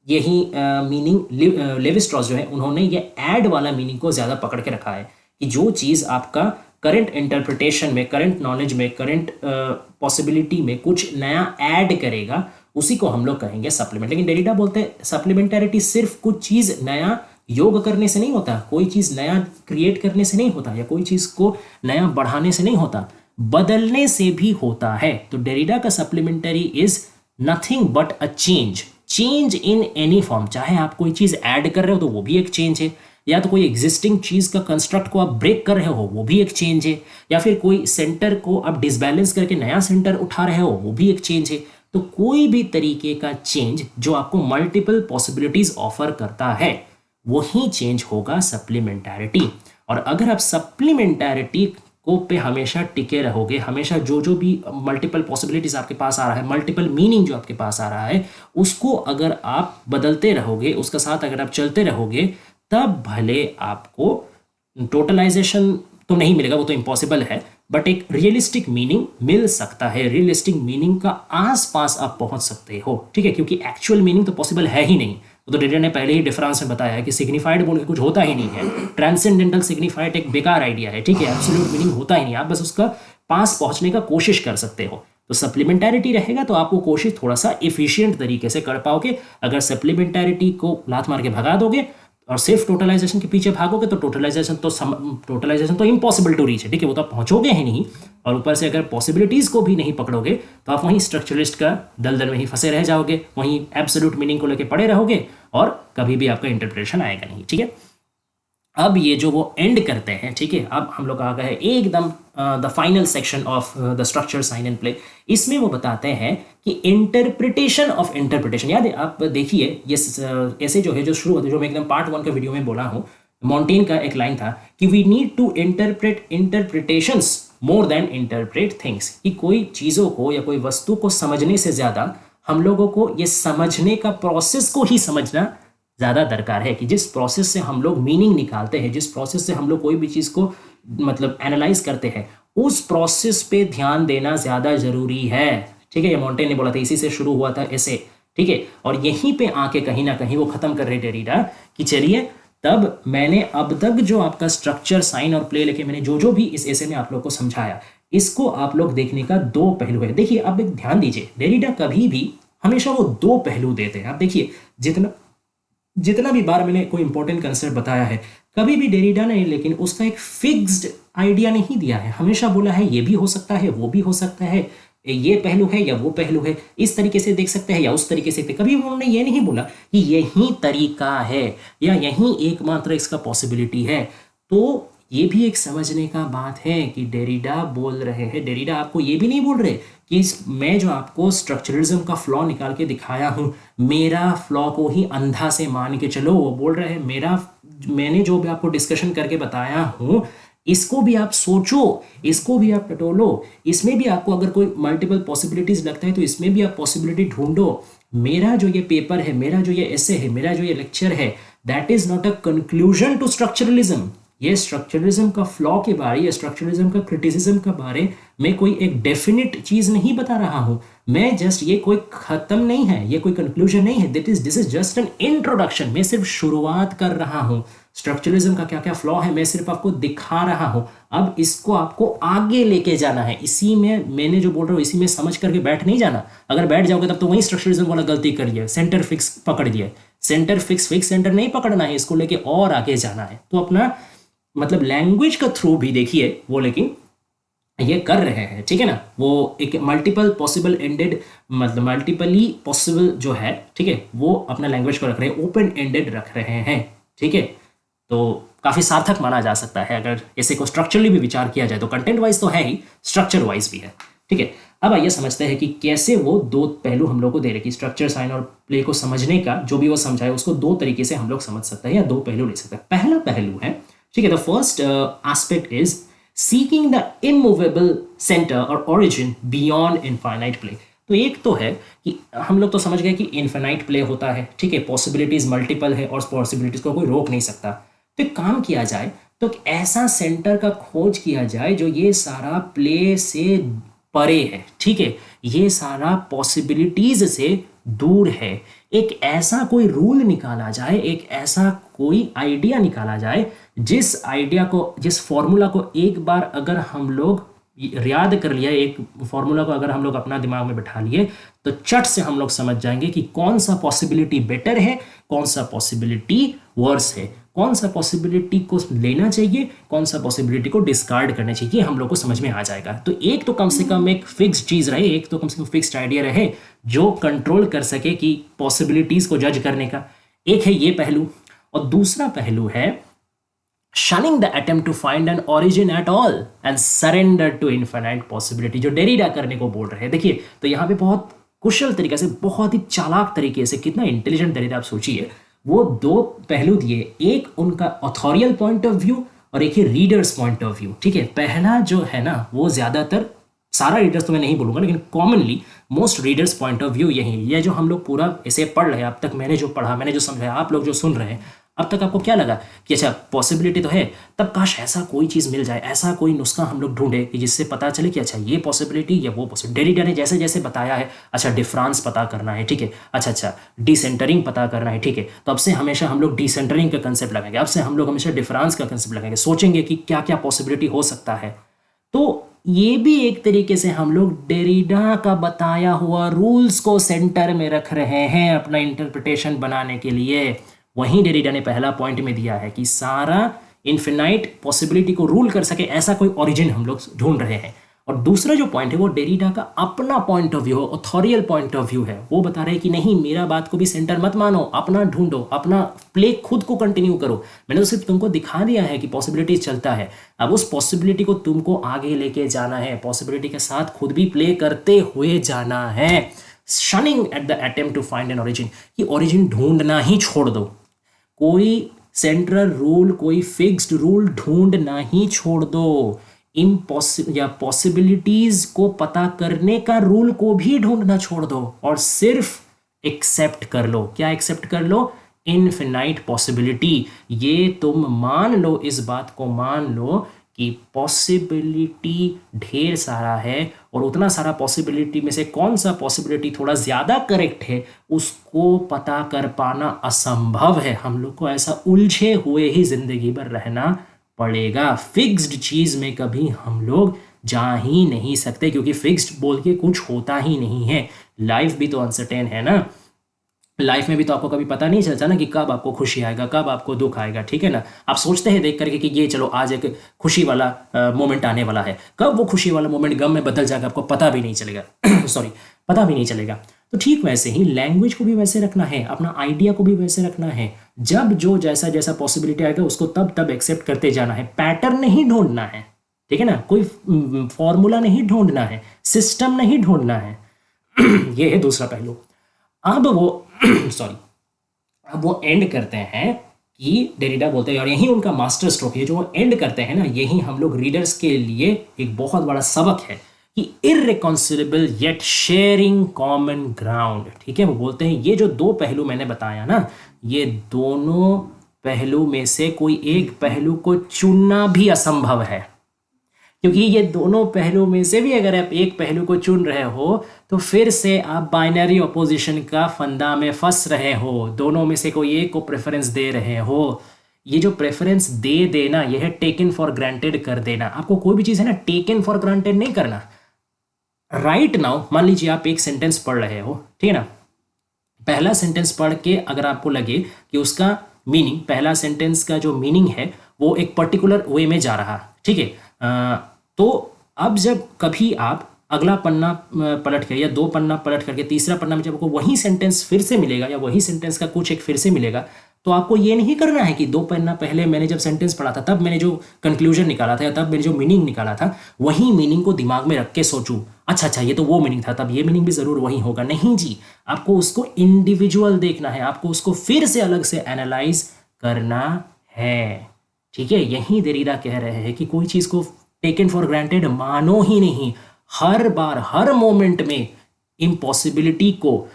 यही मीनिंग लेवी स्ट्रॉस जो है, उन्होंने ये ऐड वाला मीनिंग को ज़्यादा पकड़ के रखा है कि जो चीज़ आपका करंट इंटरप्रिटेशन में, करंट नॉलेज में, करंट पॉसिबिलिटी में कुछ नया ऐड करेगा, उसी को हम लोग कहेंगे सप्लीमेंट। लेकिन डेरिडा बोलते हैं सप्लीमेंटैरिटी सिर्फ कुछ चीज़ नया योग करने से नहीं होता, कोई चीज़ नया क्रिएट करने से नहीं होता, या कोई चीज़ को नया बढ़ाने से नहीं होता, बदलने से भी होता है। तो डेरिडा का supplementary is nothing but a change, change in any form. चाहे आप कोई चीज़ ऐड कर रहे हो तो वो भी एक चेंज है, या तो कोई एग्जिस्टिंग चीज़ का कंस्ट्रक्ट को आप ब्रेक कर रहे हो वो भी एक चेंज है, या फिर कोई सेंटर को आप डिसबैलेंस करके नया सेंटर उठा रहे हो वो भी एक चेंज है। तो कोई भी तरीके का चेंज जो आपको मल्टीपल पॉसिबिलिटीज ऑफर करता है, वही चेंज होगा सप्लीमेंटैरिटी। और अगर आप सप्लीमेंटैरिटी को पे हमेशा टिके रहोगे, हमेशा जो जो भी मल्टीपल पॉसिबिलिटीज आपके पास आ रहा है, मल्टीपल मीनिंग जो आपके पास आ रहा है, उसको अगर आप बदलते रहोगे, उसके साथ अगर आप चलते रहोगे, तब भले आपको टोटलाइजेशन तो नहीं मिलेगा, वो तो इम्पॉसिबल है, बट एक रियलिस्टिक मीनिंग मिल सकता है, रियलिस्टिक मीनिंग का आसपास आप पहुंच सकते हो। ठीक है, क्योंकि एक्चुअल मीनिंग तो पॉसिबल है ही नहीं। तो डेरिडा ने पहले ही डिफरेंस में बताया है कि सिग्निफाइड बोल के कुछ होता ही नहीं है, ट्रांसेंडेंटल सिग्निफाइड एक बेकार आइडिया है। ठीक है, एब्सोल्यूट मीनिंग होता ही नहीं, आप बस उसका पास पहुंचने का कोशिश कर सकते हो। तो सप्लीमेंटैरिटी रहेगा तो आप वो कोशिश थोड़ा सा एफिशिएंट तरीके से कर पाओगे। अगर सप्लीमेंटैरिटी को लात मार के भगा दोगे, और सिर्फ टोटलाइजेशन के पीछे भागोगे तो टोटलाइजेशन तो इम्पॉसिबल टू रीच है, ठीक है, वो तो आप पहुंचोगे ही नहीं। और ऊपर से अगर पॉसिबिलिटीज़ को भी नहीं पकड़ोगे तो आप वहीं स्ट्रक्चरलिस्ट का दलदल में ही फंसे रह जाओगे, वहीं एब्सोल्यूट मीनिंग को लेके पड़े रहोगे और कभी भी आपका इंटरप्रिटेशन आएगा नहीं, ठीक है। अब ये जो वो एंड करते हैं, ठीक है, अब हम लोग आ गए एकदम the final section of the structure sign and play. इसमें वो बताते हैं कि इंटरप्रिटेशन ऑफ इंटरप्रिटेशन, याद है आप देखिए ये ऐसे जो है जो शुरू होते, जो मैं एकदम पार्ट 1 का वीडियो में बोला हूँ, मॉन्टेन का एक लाइन था कि we need to interpret interpretations more than interpret things, कि कोई चीज़ों को या कोई वस्तु को समझने से ज़्यादा हम लोगों को ये समझने का प्रोसेस को ही समझना ज़्यादा दरकार है, कि जिस प्रोसेस से हम लोग मीनिंग निकालते हैं, जिस प्रोसेस से हम लोग कोई भी चीज़ को मतलब एनालाइज करते हैं, उस प्रोसेस पे ध्यान देना ज़्यादा ज़रूरी है, ठीक है। ये मॉन्टेन ने बोला था, इसी से शुरू हुआ था ऐसे, ठीक है। और यहीं पे आके कहीं ना कहीं वो ख़त्म कर रहे डेरिडा कि चलिए तब मैंने अब तक जो आपका स्ट्रक्चर साइन और प्ले लेके मैंने जो भी इस ऐसे में आप लोग को समझाया, इसको आप लोग देखने का दो पहलू है। देखिए अब एक ध्यान दीजिए, डेरिडा कभी भी हमेशा वो दो पहलू देते हैं। आप देखिए जितना भी बार मैंने कोई इंपॉर्टेंट कंसेप्ट बताया है, कभी भी डेरिडा ने लेकिन उसका एक फिक्स्ड आइडिया नहीं दिया है, हमेशा बोला है ये भी हो सकता है, वो भी हो सकता है, ये पहलू है या वो पहलू है, इस तरीके से देख सकते हैं या उस तरीके से। कभी उन्होंने ये नहीं बोला कि यही तरीका है या यही एकमात्र इसका पॉसिबिलिटी है। तो ये भी एक समझने का बात है कि डेरिडा बोल रहे हैं, डेरिडा आपको ये भी नहीं बोल रहे कि मैं जो आपको स्ट्रक्चरलिज्म का फ्लॉ निकाल के दिखाया हूँ, मेरा फ्लॉ को ही अंधा से मान के चलो। वो बोल रहे हैं मैंने जो भी आपको डिस्कशन करके बताया हूँ, इसको भी आप सोचो, इसको भी आप टटोलो, इसमें भी आपको अगर कोई मल्टीपल पॉसिबिलिटीज लगता है तो इसमें भी आप पॉसिबिलिटी ढूंढो। मेरा जो ये पेपर है, मेरा जो ये एसे है, मेरा जो ये लेक्चर है, that is not a conclusion to structuralism. ये स्ट्रक्चरलिज्म का फ्लॉ के बारे या स्ट्रक्चरलिज्म का क्रिटिसिज्म के बारे में कोई एक डेफिनेट चीज नहीं बता रहा हूं मैं। जस्ट ये कोई खत्म नहीं है, ये कोई कंक्लूजन नहीं है, this is just an introduction. मैं सिर्फ शुरुआत कर रहा हूं, स्ट्रक्चरलिज्म का क्या क्या फ्लॉ है मैं सिर्फ आपको दिखा रहा हूं। अब इसको आपको आगे लेके जाना है, इसी में मैंने जो बोल रहा हूँ इसी में समझ करके बैठ नहीं जाना। अगर बैठ जाओगे तब तो वही स्ट्रक्चरलिज्म वाला गलती कर लिया, सेंटर फिक्स पकड़ लिया। सेंटर फिक्स सेंटर नहीं पकड़ना है, इसको लेके और आगे जाना है। तो अपना मतलब लैंग्वेज का थ्रू भी देखिए वो लेकिन ये कर रहे हैं, ठीक है ना। वो एक मल्टीपल पॉसिबल एंडेड मतलब मल्टीपली पॉसिबल जो है, ठीक है, वो अपना लैंग्वेज को रख रहे हैं, ओपन एंडेड रख रहे हैं, ठीक है। तो काफ़ी सार्थक माना जा सकता है अगर इसे को स्ट्रक्चरली भी विचार किया जाए तो। कंटेंट वाइज तो है ही, स्ट्रक्चर वाइज भी है, ठीक है। अब आइए समझते हैं कि कैसे वो दो पहलू हम लोग को दे रहे कि स्ट्रक्चर साइन और प्ले को समझने का जो भी वो समझाए उसको दो तरीके से हम लोग समझ सकते हैं या दो पहलू ले सकते हैं। पहला पहलू है, ठीक है, the first aspect is seeking the immovable centre और ओरिजिन बियॉन्ड इनफाइनाइट प्ले। तो एक तो है कि हम लोग तो समझ गए कि इनफाइनाइट प्ले होता है, ठीक है, पॉसिबिलिटीज मल्टीपल है और पॉसिबिलिटीज को कोई रोक नहीं सकता। तो एक काम किया जाए तो ऐसा सेंटर का खोज किया जाए जो ये सारा प्ले से परे है, ठीक है, ये सारा पॉसिबिलिटीज से दूर है। एक ऐसा कोई रूल निकाला जाए, एक ऐसा कोई आइडिया निकाला जाए जिस आइडिया को, जिस फॉर्मूला को एक बार अगर हम लोग याद कर लिया, एक फॉर्मूला को अगर हम लोग अपना दिमाग में बैठा लिए तो चट से हम लोग समझ जाएंगे कि कौन सा पॉसिबिलिटी बेटर है, कौन सा पॉसिबिलिटी वर्स है, कौन सा पॉसिबिलिटी को लेना चाहिए, कौन सा पॉसिबिलिटी को डिस्कार्ड करना चाहिए, हम लोग को समझ में आ जाएगा। तो एक तो कम से कम एक फिक्स चीज़ रहे, एक तो कम से कम फिक्स्ड आइडिया रहे जो कंट्रोल कर सके कि पॉसिबिलिटीज़ को जज करने का। एक है ये पहलू, और दूसरा पहलू है shunning the attempt to find an origin at all and surrender to infinite possibility, जो डेरिडा करने को बोल रहे हैं। देखिए तो यहाँ पे बहुत कुशल तरीके से, बहुत ही चालाक तरीके से, कितना इंटेलिजेंट डेरिडा आप सोचिए, वो दो पहलू दिए, एक उनका ऑथोरियल पॉइंट ऑफ व्यू और एक ही रीडर्स पॉइंट ऑफ व्यू, ठीक है। पहला जो है ना वो ज़्यादातर, सारा रीडर्स तो मैं नहीं बोलूँगा लेकिन commonly most readers point of view यही, ये जो हम लोग पूरा ऐसे पढ़ रहे हैं, अब तक मैंने जो पढ़ा, मैंने जो समझाया, आप लोग जो सुन रहे हैं, अब तक आपको क्या लगा कि अच्छा पॉसिबिलिटी तो है, तब काश ऐसा कोई चीज़ मिल जाए, ऐसा कोई नुस्खा हम लोग ढूंढे कि जिससे पता चले कि अच्छा ये पॉसिबिलिटी या वो पॉसिबिलिटी। डेरिडा ने जैसे जैसे बताया है, अच्छा डिफरेंस पता करना है, ठीक है, अच्छा डिसेंटरिंग पता करना है, ठीक है, तो अब से हमेशा हम लोग डिसेंटरिंग का कंसेप्ट लगाएंगे, अब से हम लोग हमेशा डिफरेंस का कंसेप्ट लगाएंगे, सोचेंगे कि क्या क्या पॉसिबिलिटी हो सकता है। तो ये भी एक तरीके से हम लोग डेरिडा का बताया हुआ रूल्स को सेंटर में रख रहे हैं अपना इंटरप्रिटेशन बनाने के लिए। वहीं डेरिडा ने पहला पॉइंट में दिया है कि सारा इन्फिनाइट पॉसिबिलिटी को रूल कर सके ऐसा कोई ओरिजिन हम लोग ढूंढ रहे हैं। और दूसरा जो पॉइंट है वो डेरिडा का अपना पॉइंट ऑफ व्यू है, ऑथोरियल पॉइंट ऑफ व्यू है। वो बता रहे हैं कि नहीं, मेरा बात को भी सेंटर मत मानो, अपना ढूंढो, अपना प्ले खुद को कंटिन्यू करो। मैंने तो सिर्फ तुमको दिखा दिया है कि पॉसिबिलिटीज चलता है, अब उस पॉसिबिलिटी को तुमको आगे लेके जाना है, पॉसिबिलिटी के साथ खुद भी प्ले करते हुए जाना है। Shunning at the attempt to find an origin, कि ओरिजिन ढूंढना ही छोड़ दो। कोई सेंट्रल रूल, कोई फिक्स्ड रूल ढूंढना ही छोड़ दो। या पॉसिबिलिटीज को पता करने का रूल को भी ढूंढना छोड़ दो और सिर्फ एक्सेप्ट कर लो। क्या एक्सेप्ट कर लो? Infinite possibility. ये तुम मान लो, इस बात को मान लो कि पॉसिबिलिटी ढेर सारा है और उतना सारा पॉसिबिलिटी में से कौन सा पॉसिबिलिटी थोड़ा ज़्यादा करेक्ट है उसको पता कर पाना असंभव है। हम लोग को ऐसा उलझे हुए ही ज़िंदगी भर रहना पड़ेगा। फिक्स्ड चीज़ में कभी हम लोग जा ही नहीं सकते, क्योंकि फिक्स्ड बोल के कुछ होता ही नहीं है। लाइफ भी तो अनसर्टेन है ना। लाइफ में भी तो आपको कभी पता नहीं चलता ना कि कब आपको खुशी आएगा, कब आपको दुख आएगा, ठीक है ना। आप सोचते हैं देख करके कि ये चलो आज एक खुशी वाला मोमेंट आने वाला है, कब वो खुशी वाला मोमेंट गम में बदल जाएगा आपको पता भी नहीं चलेगा सॉरी, पता भी नहीं चलेगा। तो ठीक वैसे ही लैंग्वेज को भी वैसे रखना है, अपना आइडिया को भी वैसे रखना है। जब जो जैसा जैसा पॉसिबिलिटी आएगा उसको तब तब एक्सेप्ट करते जाना है। पैटर्न नहीं ढूंढना है, ठीक है ना, कोई फॉर्मूला नहीं ढूंढना है, सिस्टम नहीं ढूंढना है ये है दूसरा पहलू। अब वो सॉरी, अब वो एंड करते हैं कि डेरिडा बोलते हैं, और यही उनका मास्टर स्ट्रोक है जो वो एंड करते हैं ना, यही हम लोग रीडर्स के लिए एक बहुत बड़ा सबक है कि इररिकॉन्सिलेबल येट शेयरिंग कॉमन ग्राउंड। ठीक है, वो बोलते हैं ये जो दो पहलू मैंने बताया ना, ये दोनों पहलू में से कोई एक पहलू को चुनना भी असंभव है, क्योंकि ये दोनों पहलू में से भी अगर आप एक पहलू को चुन रहे हो तो फिर से आप बाइनरी ऑपोजिशन का फंदा में फंस रहे हो, दोनों में से कोई एक को प्रेफरेंस दे रहे हो। ये जो प्रेफरेंस दे देना, यह है टेकन फॉर ग्रांटेड कर देना। आपको कोई भी चीज़ है ना, टेकन फॉर ग्रांटेड नहीं करना। राइट नाउ मान लीजिए आप एक सेंटेंस पढ़ रहे हो, ठीक है ना, पहला सेंटेंस पढ़ के अगर आपको लगे कि उसका मीनिंग, पहला सेंटेंस का जो मीनिंग है वो एक पर्टिकुलर वे में जा रहा, ठीक है, तो अब जब कभी आप अगला पन्ना पलट कर या दो पन्ना पलट करके तीसरा पन्ना में जब आपको वही सेंटेंस फिर से मिलेगा या वही सेंटेंस का कुछ एक फिर से मिलेगा, तो आपको ये नहीं करना है कि दो पन्ना पहले मैंने जब सेंटेंस पढ़ा था तब मैंने जो कंक्लूजन निकाला था या तब मैंने जो मीनिंग निकाला था वही मीनिंग को दिमाग में रख के सोचूं, अच्छा ये तो वो मीनिंग था, तब ये मीनिंग भी ज़रूर वही होगा। नहीं जी, आपको उसको इंडिविजुअल देखना है, आपको उसको फिर से अलग से एनालाइज करना है। ठीक है, यही देरीदा कह रहे हैं कि कोई चीज़ को टेकन फॉर ग्रांटेड मानो ही नहीं। हर बार, हर मोमेंट में इम्पॉसिबिलिटी को,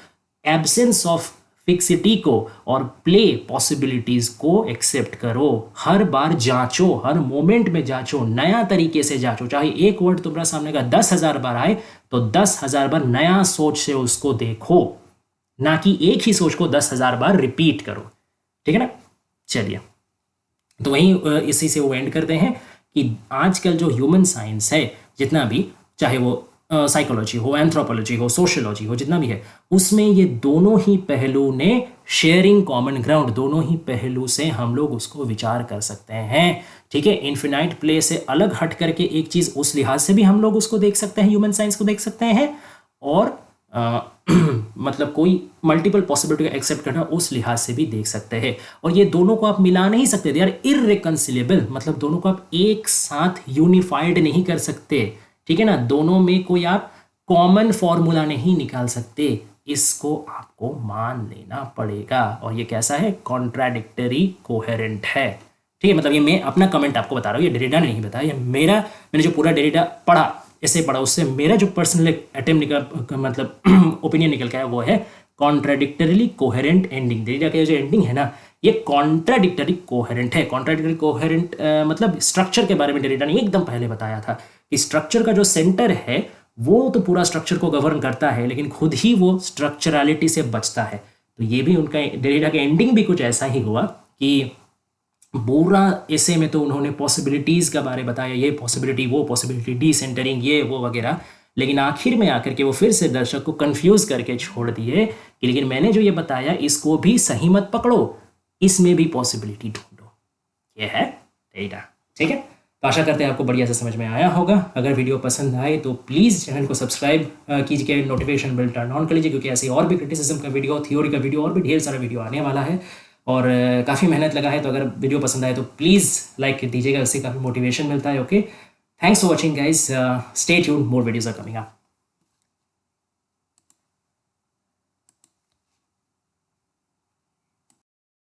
एब्सेंस ऑफ फिक्सिटी को और प्ले पॉसिबिलिटीज को एक्सेप्ट करो। हर बार जांचो, हर मोमेंट में जांचो, नया तरीके से जांचो। चाहे एक वर्ड तुम्हारा सामने का 10,000 बार आए तो 10,000 बार नया सोच से उसको देखो, ना कि एक ही सोच को 10,000 बार रिपीट करो। ठीक है ना। चलिए, तो वहीं इसी से वो एंड करते हैं कि आजकल जो ह्यूमन साइंस है, जितना भी, चाहे वो साइकोलॉजी हो, एंथ्रोपोलॉजी हो, सोशियोलॉजी हो, जितना भी है, उसमें ये दोनों ही पहलू ने शेयरिंग कॉमन ग्राउंड, दोनों ही पहलू से हम लोग उसको विचार कर सकते हैं। ठीक है, इन्फिनाइट प्ले से अलग हट करके एक चीज़ उस लिहाज से भी हम लोग उसको देख सकते हैं, ह्यूमन साइंस को देख सकते हैं, और मतलब कोई मल्टीपल पॉसिबिलिटी को एक्सेप्ट करना उस लिहाज से भी देख सकते हैं। और ये दोनों को आप मिला नहीं सकते, दे आर इररिकॉन्सिलेबल, मतलब दोनों को आप एक साथ यूनिफाइड नहीं कर सकते। ठीक है ना, दोनों में कोई आप कॉमन फॉर्मूला नहीं निकाल सकते, इसको आपको मान लेना पड़ेगा। और ये कैसा है? कॉन्ट्राडिक्टरी कोहेरेंट है। ठीक है, मतलब ये मैं अपना कमेंट आपको बता रहा हूँ, ये डेरिडा ने नहीं बताया, ये मेरा, मैंने जो पूरा डेरिडा पढ़ा, ऐसे पढ़ा, उससे मेरा जो पर्सनल अटेम्प्ट निकल, मतलब ओपिनियन निकल के आया, वो है कॉन्ट्राडिक्टरली कोहेरेंट एंडिंग। डेरिडा का जो एंडिंग है ना, ये कॉन्ट्राडिक्टरी कोहेरेंट है। कॉन्ट्राडिक्टरी कोहेरेंट मतलब स्ट्रक्चर के बारे में डेरिडा ने एकदम पहले बताया था कि स्ट्रक्चर का जो सेंटर है वो तो पूरा स्ट्रक्चर को गवर्न करता है, लेकिन खुद ही वो स्ट्रक्चरलिटी से बचता है। तो ये भी उनका, डेरिडा का एंडिंग भी कुछ ऐसा ही हुआ कि पूरा ऐसे में तो उन्होंने पॉसिबिलिटीज़ का बारे बताया, ये पॉसिबिलिटी, वो पॉसिबिलिटी, डिसेंटरिंग, ये वो वगैरह, लेकिन आखिर में आकर के वो फिर से दर्शक को कंफ्यूज करके छोड़ दिए कि लेकिन मैंने जो ये बताया इसको भी सही मत पकड़ो, इसमें भी पॉसिबिलिटी ढूंढो। ये है डेटा, ठीक है। तो आशा करते हैं आपको बढ़िया से समझ में आया होगा। अगर वीडियो पसंद आए तो प्लीज़ चैनल को सब्सक्राइब कीजिए, नोटिफिकेशन बेल टर्न ऑन कर लीजिए, क्योंकि ऐसे और भी क्रिटिसिज्म का वीडियो, थ्योरी का वीडियो और भी ढेर सारा वीडियो आने वाला है। और काफ़ी मेहनत लगा है, तो अगर वीडियो पसंद आए तो प्लीज़ लाइक दीजिएगा, उससे काफ़ी मोटिवेशन मिलता है। Okay, thanks for watching guys, stay tuned, more videos are coming up.